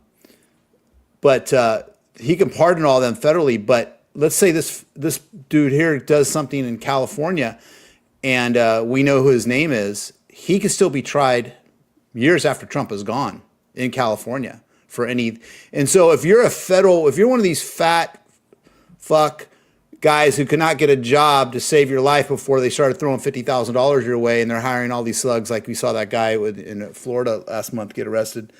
he can pardon all them federally. But let's say this dude here does something in California, and we know who his name is. He could still be tried years after Trump is gone in California for any. And so if you're one of these fat fuck guys who could not get a job to save your life before they started throwing $50,000 your way, and they're hiring all these slugs, like we saw that guy in Florida last month get arrested,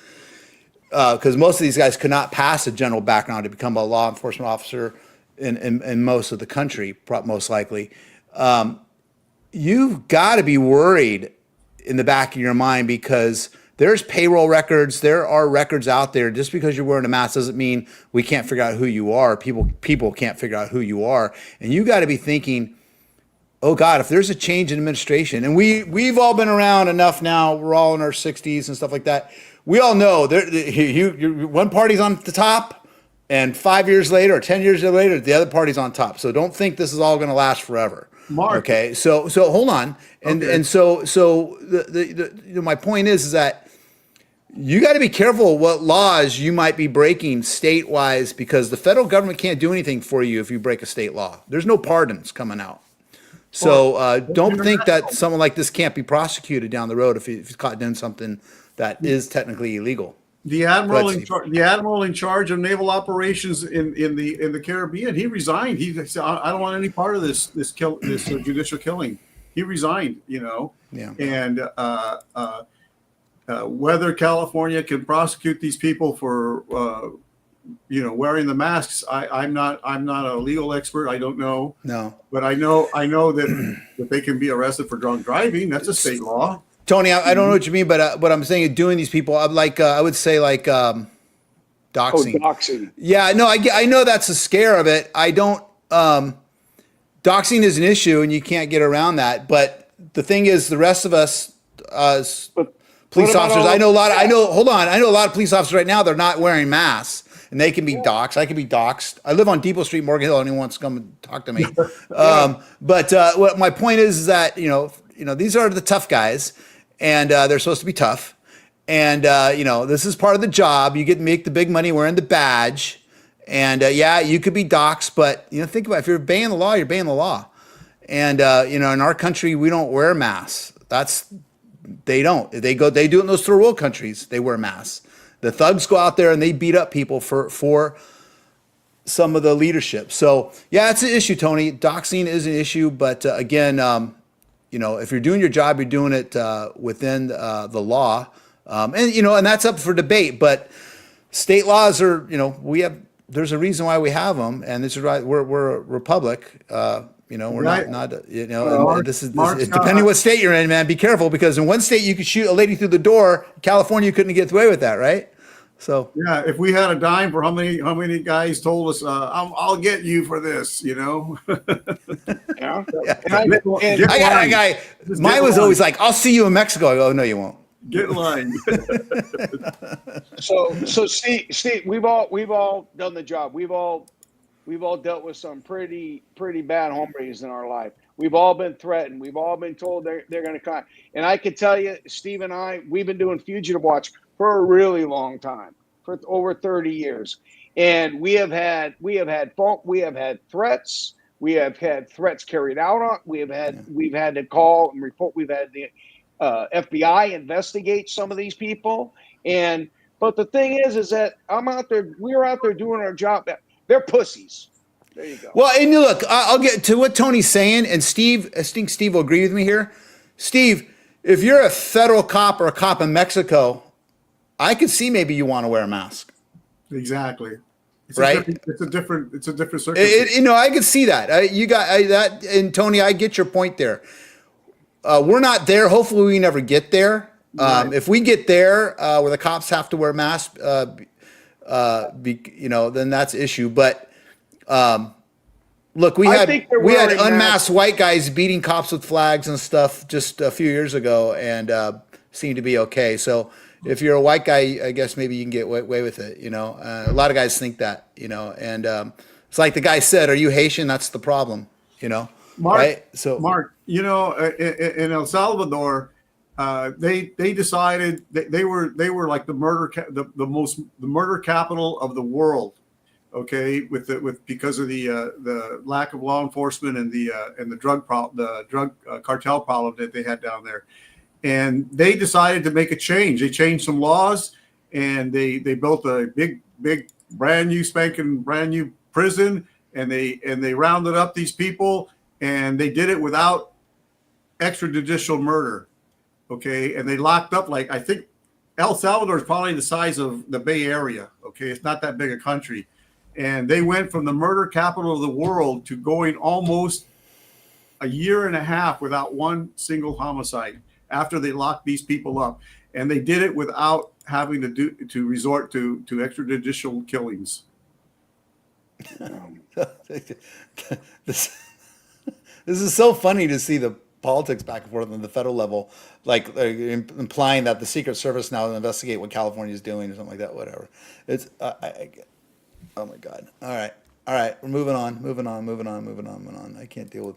because most of these guys could not pass a general background to become a law enforcement officer in most of the country, most likely. You've got to be worried in the back of your mind, because there's payroll records. There are records out there. Just because you're wearing a mask doesn't mean we can't figure out who you are. People can't figure out who you are. And you got to be thinking, oh God, if there's a change in administration, and we've all been around enough now, we're all in our 60s and stuff like that. We all know one party's on the top, and 5 years later or 10 years later, the other party's on top. So don't think this is all going to last forever. Mark. Okay, so hold on, and so my point is that you got to be careful what laws you might be breaking state-wise, because the federal government can't do anything for you if you break a state law. There's no pardons coming out. So don't think that someone like this can't be prosecuted down the road if he's caught doing something that is technically illegal. The admiral in charge of naval operations in the Caribbean, he resigned. He said, "I don't want any part of this judicial killing." He resigned. Yeah. And whether California can prosecute these people for wearing the masks, I'm not a legal expert. I don't know. No. But I know that they can be arrested for drunk driving. That's a state law. Tony, I don't know what you mean, but what I'm saying, doing these people, I would say doxing. Oh, doxing. Yeah, no, I know that's a scare of it. I don't. Doxing is an issue, and you can't get around that. But the thing is, the rest of us, police officers, I know a lot of police officers right now. They're not wearing masks, and they can be doxed. I can be doxed. I live on Depot Street, Morgan Hill. Anyone wants to come and talk to me? But what my point is that these are the tough guys. And they're supposed to be tough. And, this is part of the job. You get to make the big money wearing the badge. And, you could be doxxed, but, think about it. If you're obeying the law, you're obeying the law. And, in our country, we don't wear masks. They don't. They do it in those third world countries. They wear masks. The thugs go out there and they beat up people for some of the leadership. So, it's an issue, Tony. Doxing is an issue. But, again, if you're doing your job, you're doing it within the law, and that's up for debate. But state laws are, there's a reason why we have them, and this is right. We're a republic. We're not. This is depending what state you're in, man. Be careful, because in one state you could shoot a lady through the door. California, you couldn't get away with that, right? So yeah, if we had a dime for how many guys told us, I'll get you for this, Yeah. I got a guy. Mine was always like, "I'll see you in Mexico." I go, "Oh, no, you won't." Get in line. So Steve, we've all done the job. We've all dealt with some pretty bad hombres in our life. We've all been threatened. We've all been told they're going to come. And I can tell you, Steve and I, we've been doing Fugitive Watch for a really long time, for over 30 years. And we have had threats. We have had threats carried out on. We've had to call and report. We've had the FBI investigate some of these people. But the thing is that we're out there doing our job. They're pussies. There you go. Well, and look, I'll get to what Tony's saying, and Steve, I think Steve will agree with me here. Steve, if you're a federal cop or a cop in Mexico, I could see maybe you want to wear a mask. Exactly. It's a different circumstance. I could see that. That, and Tony, I get your point there. We're not there. Hopefully, we never get there. Right. If we get there, where the cops have to wear masks, then that's an issue. But Look, we I had think they're unmasked wearing masks. white guys beating cops with flags and stuff just a few years ago, and seemed to be okay. So if you're a white guy, I guess maybe you can get away with it. You know, a lot of guys think that. You know, and it's like the guy said, "Are you Haitian? That's the problem." You know, right? So Mark, you know, in El Salvador, they decided that they were like the murder capital of the world. Okay, because of the lack of law enforcement and the drug cartel problem that they had down there, and they decided to make a change. They changed some laws, and they built a big brand new prison, and they rounded up these people, and they did it without extrajudicial murder. Okay, and they locked up, like, I think El Salvador is probably the size of the Bay Area. Okay, it's not that big a country. And they went from the murder capital of the world to going almost a year and a half without one single homicide after they locked these people up. And they did it without having to resort to extrajudicial killings. this is so funny to see the politics back and forth on the federal level, like implying that the Secret Service now will investigate what California is doing or something like that. Whatever. It's oh my God. All right. We're moving on. I can't deal with.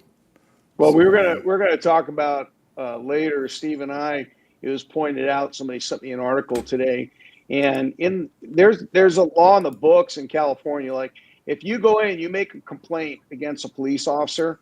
Well, we're gonna talk about later. Steve and I. It was pointed out. Somebody sent me an article today, and there's a law in the books in California. Like, if you go in and you make a complaint against a police officer,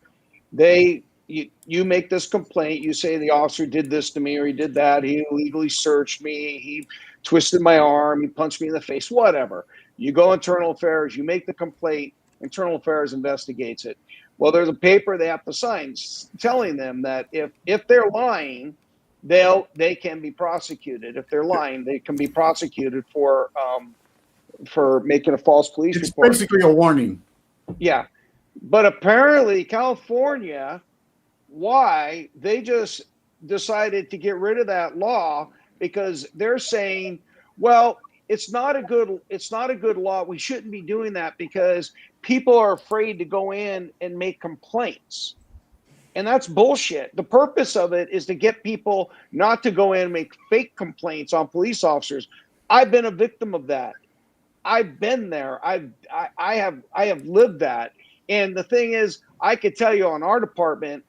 you make this complaint. You say the officer did this to me, or he did that. He illegally searched me. He twisted my arm. He punched me in the face. Whatever. You go internal affairs. You make the complaint. Internal affairs investigates it. Well, there's a paper they have to sign telling them that if they're lying, they can be prosecuted. If they're lying, they can be prosecuted for making a false police report. It's basically a warning. Yeah. But apparently California, why they just decided to get rid of that law, because they're saying, well, it's not a good law. We shouldn't be doing that because people are afraid to go in and make complaints. And that's bullshit. The purpose of it is to get people not to go in and make fake complaints on police officers. I've been a victim of that. I've been there. I have lived that. And the thing is, I could tell you on our department,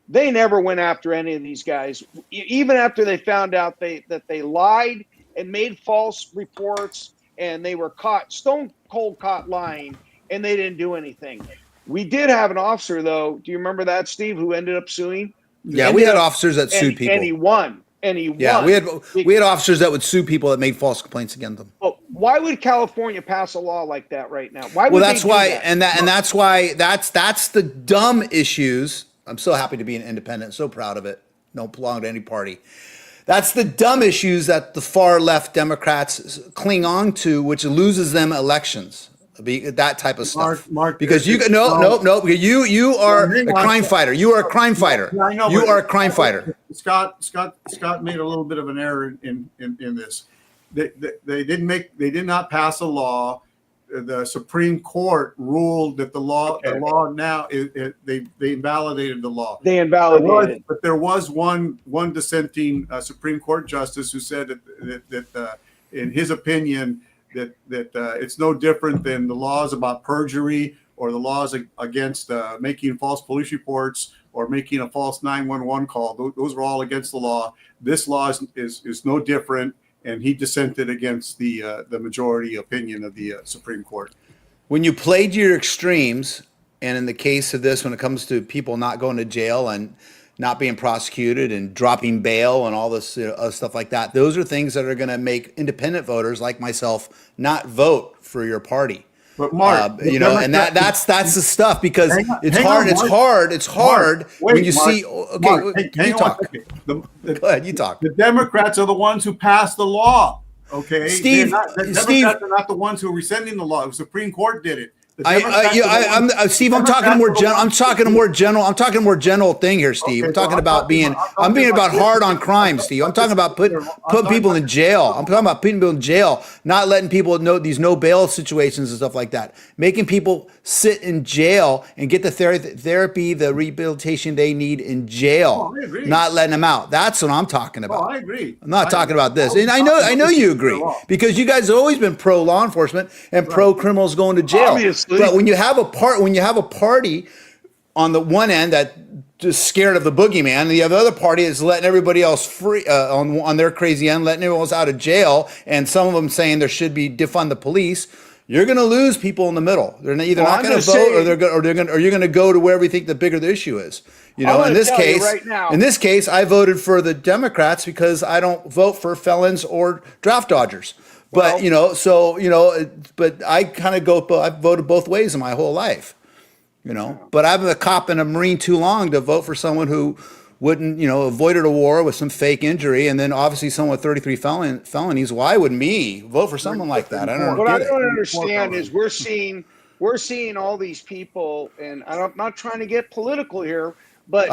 they never went after any of these guys, even after they found out that they lied and made false reports, and they were stone cold caught lying, and they didn't do anything. We did have an officer, though. Do you remember that, Steve, who ended up suing? Yeah, we had officers that sued people, and he won. Yeah, we had officers that would sue people that made false complaints against them. Well, why would California pass a law like that right now? Why would well, that's they do why, that? and that's why that's the dumb issues. I'm so happy to be an independent, so proud of it. Don't belong to any party. That's the dumb issues that the far left Democrats cling on to, which loses them elections. That type of stuff. Mark, because you no. You are a crime fighter. You are a crime fighter. Yeah, I know, you are a crime fighter. Scott made a little bit of an error in this. They did not pass a law. The Supreme Court ruled that the law now they invalidated the law. They invalidated. But there was one dissenting Supreme Court justice who said that in his opinion that it's no different than the laws about perjury or the laws against making false police reports or making a false 911 call. Those are all against the law. This law is no different. And he dissented against the majority opinion of the Supreme Court. When you played your extremes, and in the case of this, when it comes to people not going to jail and not being prosecuted and dropping bail and all this stuff like that, those are things that are going to make independent voters like myself not vote for your party. But Mark, and that's the stuff, because it's hard when you see. Okay, you talk. Go ahead, you talk. The Democrats are the ones who passed the law. Okay, Steve, the Democrats are not the ones who are rescinding the law. The Supreme Court did it. Steve. I'm talking more general. I'm talking more general thing here, Steve. I'm talking about being hard on crime, Steve. I'm talking about putting people in jail. I'm talking about putting people in jail, not letting people know these no bail situations and stuff like that. Making people sit in jail and get the therapy, the rehabilitation they need in jail. I agree. Not letting them out. That's what I'm talking about. I agree. I'm not talking about this, and I know you agree because you guys have always been pro law enforcement and pro criminals going to jail. Obviously. But when you have a party on the one end that just scared of the boogeyman, and the other party is letting everybody else free on their crazy end, letting everyone else out of jail, and some of them saying there should be defund the police. You're going to lose people in the middle. They're either not going to vote, or you're going to go to wherever you think the bigger the issue is. You know, in this case, I voted for the Democrats because I don't vote for felons or draft dodgers. But but I kind of I've voted both ways in my whole life. But I've been a cop and a Marine too long to vote for someone who wouldn't, avoided a war with some fake injury, and then obviously someone with 33 felonies. Why would me vote for someone like that? I don't. What I don't understand is we're seeing all these people, and I'm not trying to get political here, but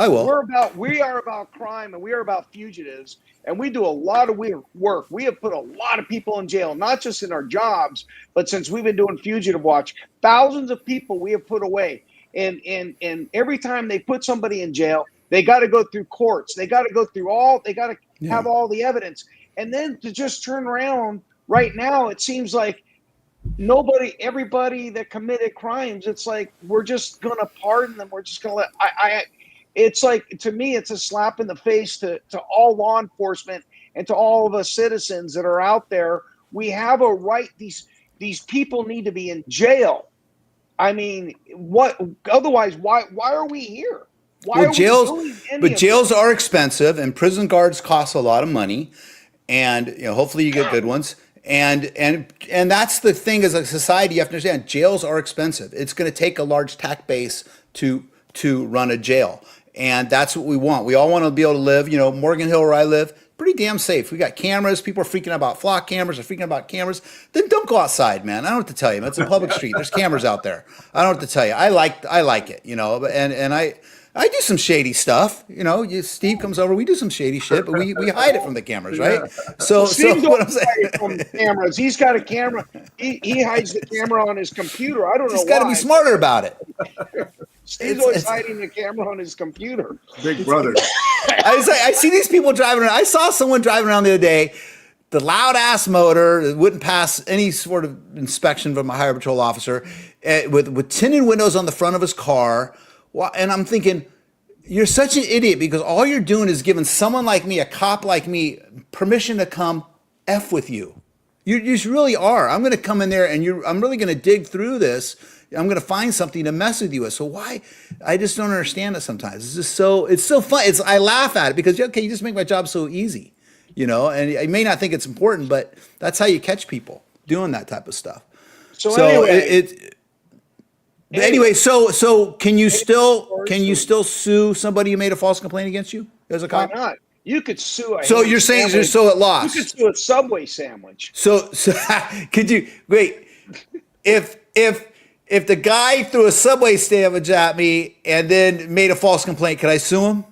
we are about crime, and we are about fugitives, and we do a lot of work. We have put a lot of people in jail, not just in our jobs, but since we've been doing Fugitive Watch, thousands of people we have put away, and every time they put somebody in jail, they got to go through courts. They got to go through they got to have all the evidence. And then to just turn around right now, it seems like everybody that committed crimes, it's like, we're just going to pardon them. We're just going to it's like, to me, it's a slap in the face to all law enforcement and to all of us citizens that are out there. We have a right. These people need to be in jail. I mean, otherwise, why are we here? Jails are expensive, and prison guards cost a lot of money, and hopefully you get good ones. And that's the thing, as a society, you have to understand, jails are expensive. It's going to take a large tax base to run a jail, and that's what we want. We all want to be able to live. Morgan Hill, where I live, pretty damn safe. We got cameras. People are freaking out about flock cameras. They're freaking out about cameras. Then don't go outside, man. I don't know what to tell you. It's a public street. There's cameras out there. I don't know what to tell you. I like it. And I do some shady stuff. Steve comes over. We do some shady shit, but we hide it from the cameras, right? So what I'm saying, from cameras. He's got a camera. He hides the camera on his computer. I don't know. He's got to be smarter about it. Steve's always hiding the camera on his computer. Big brother. I see these people driving around. I saw someone driving around the other day. The loud ass motor that wouldn't pass any sort of inspection from a highway patrol officer, with tinted windows on the front of his car. And I'm thinking, you're such an idiot, because all you're doing is giving someone like me, a cop like me, permission to come F with you. You just really are. I'm going to come in there and I'm really going to dig through this. I'm going to find something to mess with you with. So why? I just don't understand it sometimes. It's so fun. I laugh at it because, you just make my job so easy, and I may not think it's important, but that's how you catch people doing that type of stuff. Anyway, so can you still sue somebody who made a false complaint against you as a cop? Why not? You could sue. So you're saying it lost. You could sue a Subway sandwich. So could you wait? If the guy threw a Subway sandwich at me and then made a false complaint, could I sue him?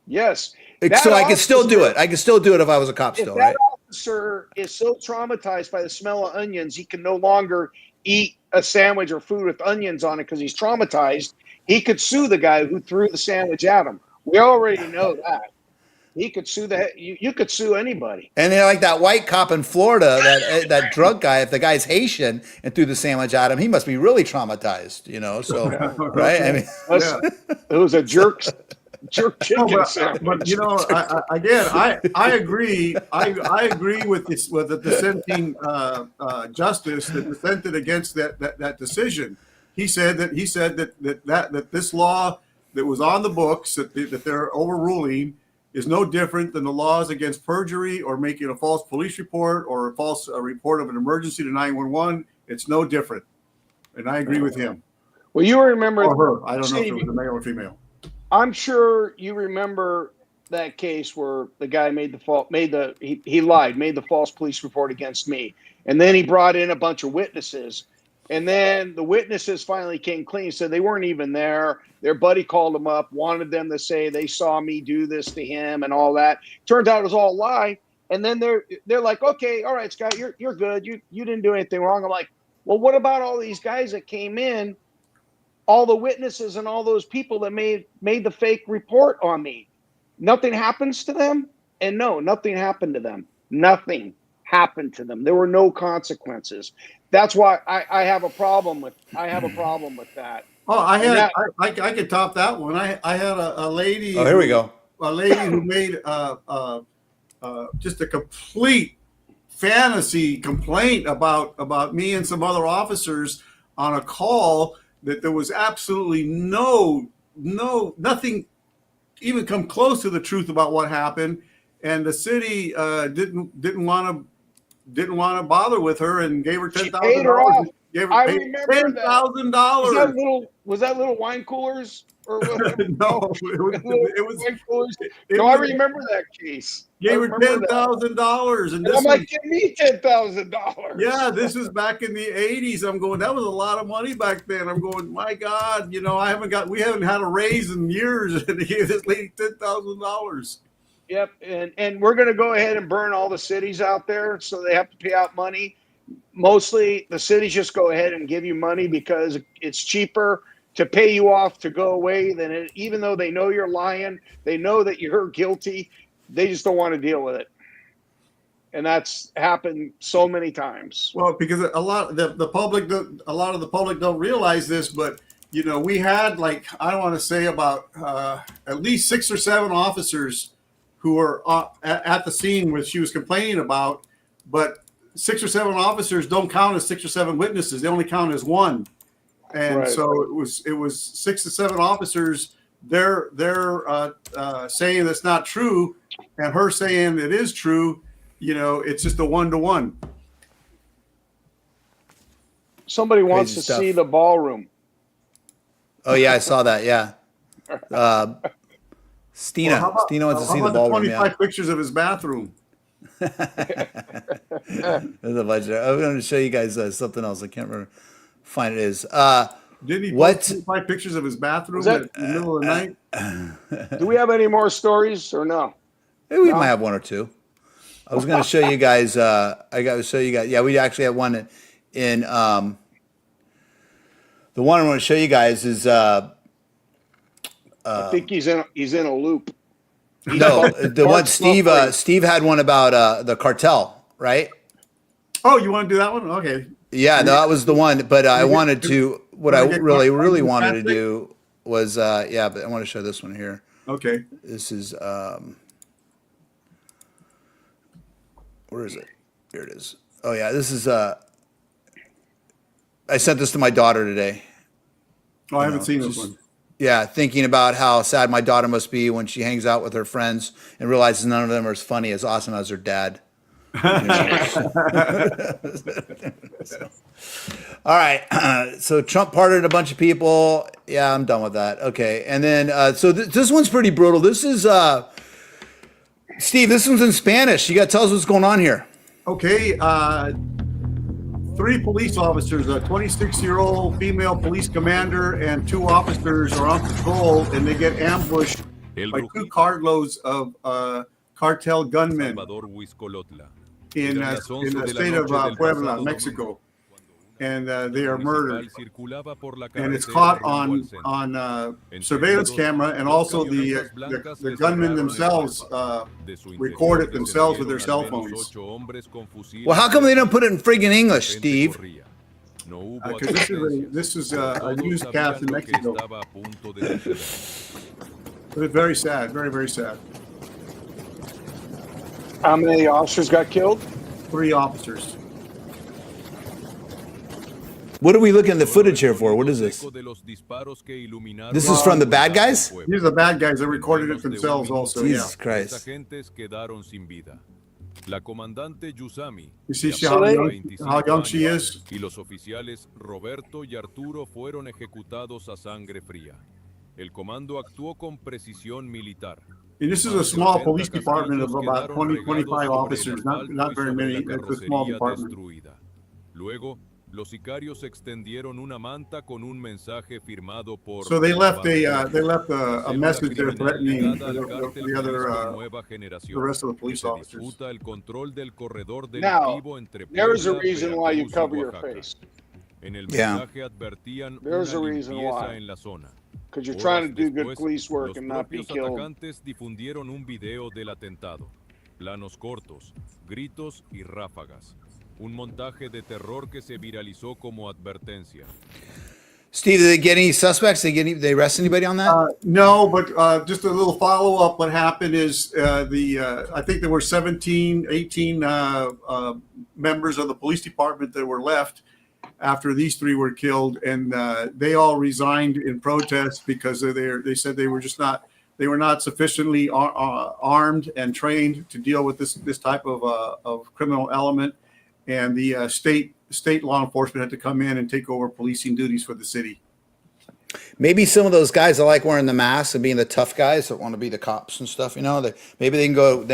Yes. So I can still do it. I can still do it if I was a cop still, right? If that officer is so traumatized by the smell of onions, he can no longer eat a sandwich or food with onions on it because he's traumatized, he could sue the guy who threw the sandwich at him. We already know that. He could sue you could sue anybody. And then, like that white cop in Florida, that drunk guy, if the guy's Haitian and threw the sandwich at him, he must be really traumatized, so, right? I mean, it was a jerk chicken sandwich. But again, I agree. I agree with the dissenting justice that dissented against that decision. He said that this law that was on the books that they're overruling is no different than the laws against perjury or making a false police report or a false report of an emergency to 911. It's no different, and I agree with him. Well, you remember or her. I don't know if it was a male or female. I'm sure you remember that case where the guy made the false police report against me, and then he brought in a bunch of witnesses, And then the witnesses finally came clean, said they weren't even there. Their buddy called them up, wanted them to say they saw me do this to him and all that. Turns out it was all a lie. And then they're like, okay, all right, Scott, you're good. You didn't do anything wrong. I'm like, well, what about all these guys that came in, all the witnesses and all those people that made the fake report on me? Nothing happens to them? And no, nothing happened to them. Nothing happened to them. There were no consequences. That's why I have a problem with that. Oh, I could top that one. I had a lady. Oh, here we go. A lady who made just a complete fantasy complaint about me and some other officers on a call that there was absolutely nothing even come close to the truth about what happened, and the city didn't want to bother with her and gave her $10,000. I remember $10,000. Was that little wine coolers or what? No, it was wine coolers. It I was, remember that case. Gave her $10,000, and I'm like, give me $10,000. Yeah, this is back in the 80s. I'm going, that was a lot of money back then. I'm going, my God, we haven't had a raise in years, and they gave this lady $10,000. Yep, and we're going to go ahead and burn all the cities out there, so they have to pay out money. Mostly, the cities just go ahead and give you money because it's cheaper to pay you off to go away than it. Even though they know you're lying, they know that you're guilty. They just don't want to deal with it, and that's happened so many times. Well, because a lot of the public don't realize this, but we had, like, I don't want to say about at least 6 or 7 officers who were at the scene where she was complaining about, but 6 or 7 officers don't count as 6 or 7 witnesses. They only count as one. And Right. so it was 6 to 7 officers. They're saying that's not true, and her saying it is true. It's just a 1-to-1. Somebody wants Crazy to stuff. see the ballroom. Oh yeah, I saw that. Yeah. Stina wants to see the ballroom. 25 pictures of his bathroom. There's a bunch of, I'm going to show you guys something else. I can't remember. Find it is. Didn't he What? post 25 pictures of his bathroom Was that- in the middle of the night? Do we have any more stories or no? We might have 1 or 2. I was going to show you guys. I got to show you guys. Yeah, we actually have one in. The one I want to show you guys is. I think he's in a loop. No, the one Steve had one about the cartel, right? Oh, you want to do that one? Okay. Yeah, no, that was the one. But I wanted to. What I really wanted to fantastic? do was, but I want to show this one here. Okay. This is. Where is it? Here it is. Oh yeah, this is. I sent this to my daughter today. Oh, I haven't seen this one. Yeah, thinking about how sad my daughter must be when she hangs out with her friends and realizes none of them are as funny, as awesome as her dad. All right. So Trump pardoned a bunch of people. Yeah, I'm done with that. Okay. And then, so this one's pretty brutal. This is, Steve, this one's in Spanish. You got to tell us what's going on here. Okay. 3 police officers, a 26-year-old female police commander, and 2 officers are on patrol, and they get ambushed by 2 cartloads of cartel gunmen in the state of Puebla, Mexico, and they are murdered. And it's caught on surveillance camera, and also the gunmen themselves record it themselves with their cell phones. Well, how come they don't put it in friggin' English, Steve? Because this is a newscast in Mexico. But it's very sad, very, very sad. How many officers got killed? 3 officers. What are we looking at the footage here for? What is this? This is from the bad guys? These are the bad guys that recorded it themselves also. Jesus Christ. You see how young she is? Y los oficiales Roberto y Arturo fueron ejecutados a sangre fría. El comando actuó con precisión militar. And this is a small police department of about 20, 25 officers, not very many. It's a small department. Luego, Los sicarios extendieron una manta con un mensaje firmado por. So they left a message there threatening the rest of the police officers. El control del corredor Now, delictivo entre there's a Puebla, reason why you Veracruz y cover your Oaxaca. face. En el Yeah. mensaje advertían There's una a reason limpieza why. en la zona. Because you're trying to Horas do good después, police work los and not be propios killed. atacantes difundieron un video del atentado. Planos cortos, gritos y ráfagas. Un montaje de terror que se viralizó como advertencia. Steve, did they get any suspects? They arrest anybody on that? No, but just a little follow up. What happened is I think there were 18 members of the police department that were left after these three were killed, and they all resigned in protest because they said they were not sufficiently armed and trained to deal with this type of criminal element, and the state law enforcement had to come in and take over policing duties for the city. Maybe some of those guys that like wearing the masks and being the tough guys that want to be the cops and stuff, maybe they go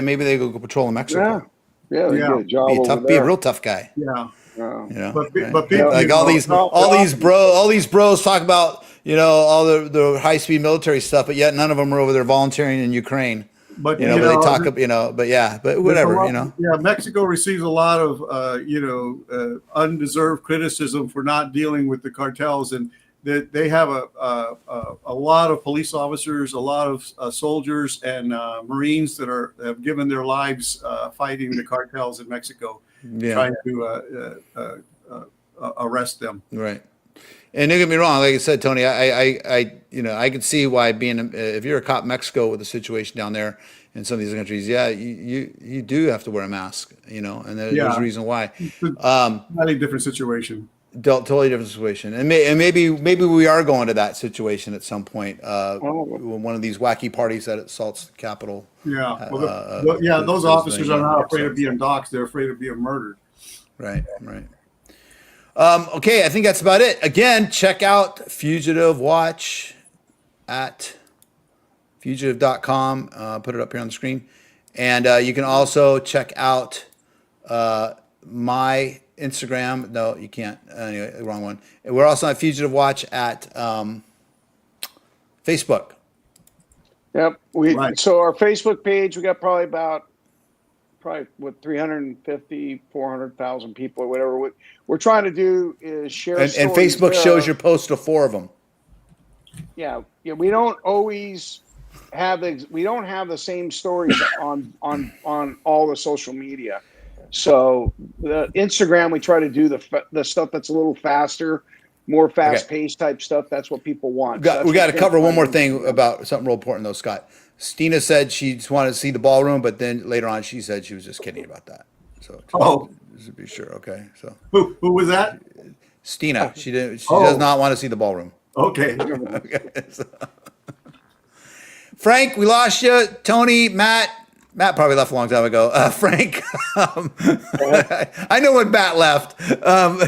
patrol in Mexico. Yeah, they get a job Be a real tough guy. Yeah. But like all these bros talk about all the high speed military stuff, but yet none of them are over there volunteering in Ukraine. But they talk but whatever. Yeah, Mexico receives a lot of undeserved criticism for not dealing with the cartels, and they have a lot of police officers, a lot of soldiers and Marines that have given their lives fighting the cartels in Mexico, trying to arrest them. Right. And don't get me wrong, like I said, Tony, I could see why if you're a cop in Mexico with the situation down there in some of these countries, you do have to wear a mask, and there's a reason why. Totally different situation. Totally different situation, and maybe we are going to that situation at some point. One of these wacky parties that assaults the Capitol. Yeah, those officers are not afraid of being doxxed; they're afraid of being murdered. Right. Okay, I think that's about it. Again, check out Fugitive Watch at fugitive.com. Put it up here on the screen. And you can also check out my Instagram. No, you can't. Anyway, the wrong one. We're also on Fugitive Watch at Facebook. Yep. So our Facebook page, we got probably 350, 400,000 people or whatever. What we're trying to do is share. And Facebook shows your post to 4 of them. Yeah. We don't always have the same stories on all the social media. So the Instagram, we try to do the stuff that's a little faster, more fast-paced type stuff. That's what people want. We got to cover one more thing about something real important though, Scott. Stina said she just wanted to see the ballroom, but then later on she said she was just kidding about that. So just to be sure, okay. So who was that? Stina. She does not want to see the ballroom. Okay. So. Frank, we lost you. Tony, Matt probably left a long time ago. Frank, I know when Matt left.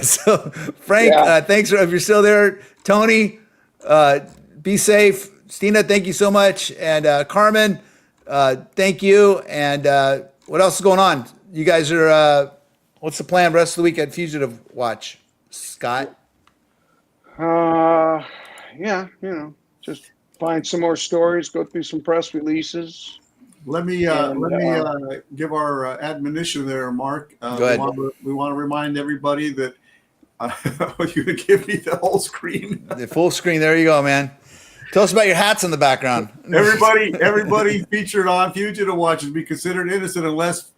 So Frank, thanks if you're still there. Tony, be safe. Stina, thank you so much. And Carmen, thank you. And what else is going on? You guys are, what's the plan rest of the week at Fugitive Watch? Scott? Just find some more stories, go through some press releases. Let me give our admonition there, Mark. Go ahead. We want to remind everybody that you're going to give me the whole screen. The full screen. There you go, man. Tell us about your hats in the background. Everybody featured on Fugitive Watch is be considered innocent unless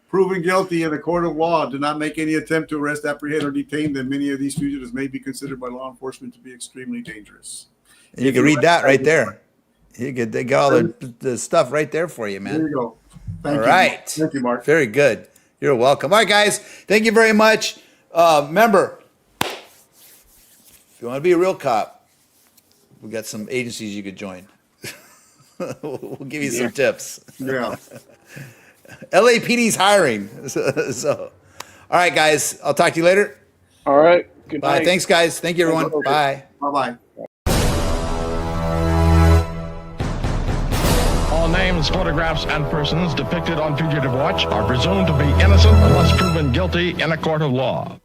proven guilty in a court of law. Do not make any attempt to arrest, apprehend, or detain them. Many of these fugitives may be considered by law enforcement to be extremely dangerous. You can read that right there. They got all the stuff right there for you, man. There you go. All right. Thank you, Mark. Very good. You're welcome. All right, guys. Thank you very much. Remember, if you want to be a real cop, we got some agencies you could join. We'll give you some tips. Yeah. LAPD's hiring. So, all right, guys. I'll talk to you later. All right. Good Bye. night. Thanks, guys. Thank you, everyone. Bye. Bye-bye. All names, photographs, and persons depicted on Fugitive Watch are presumed to be innocent unless proven guilty in a court of law.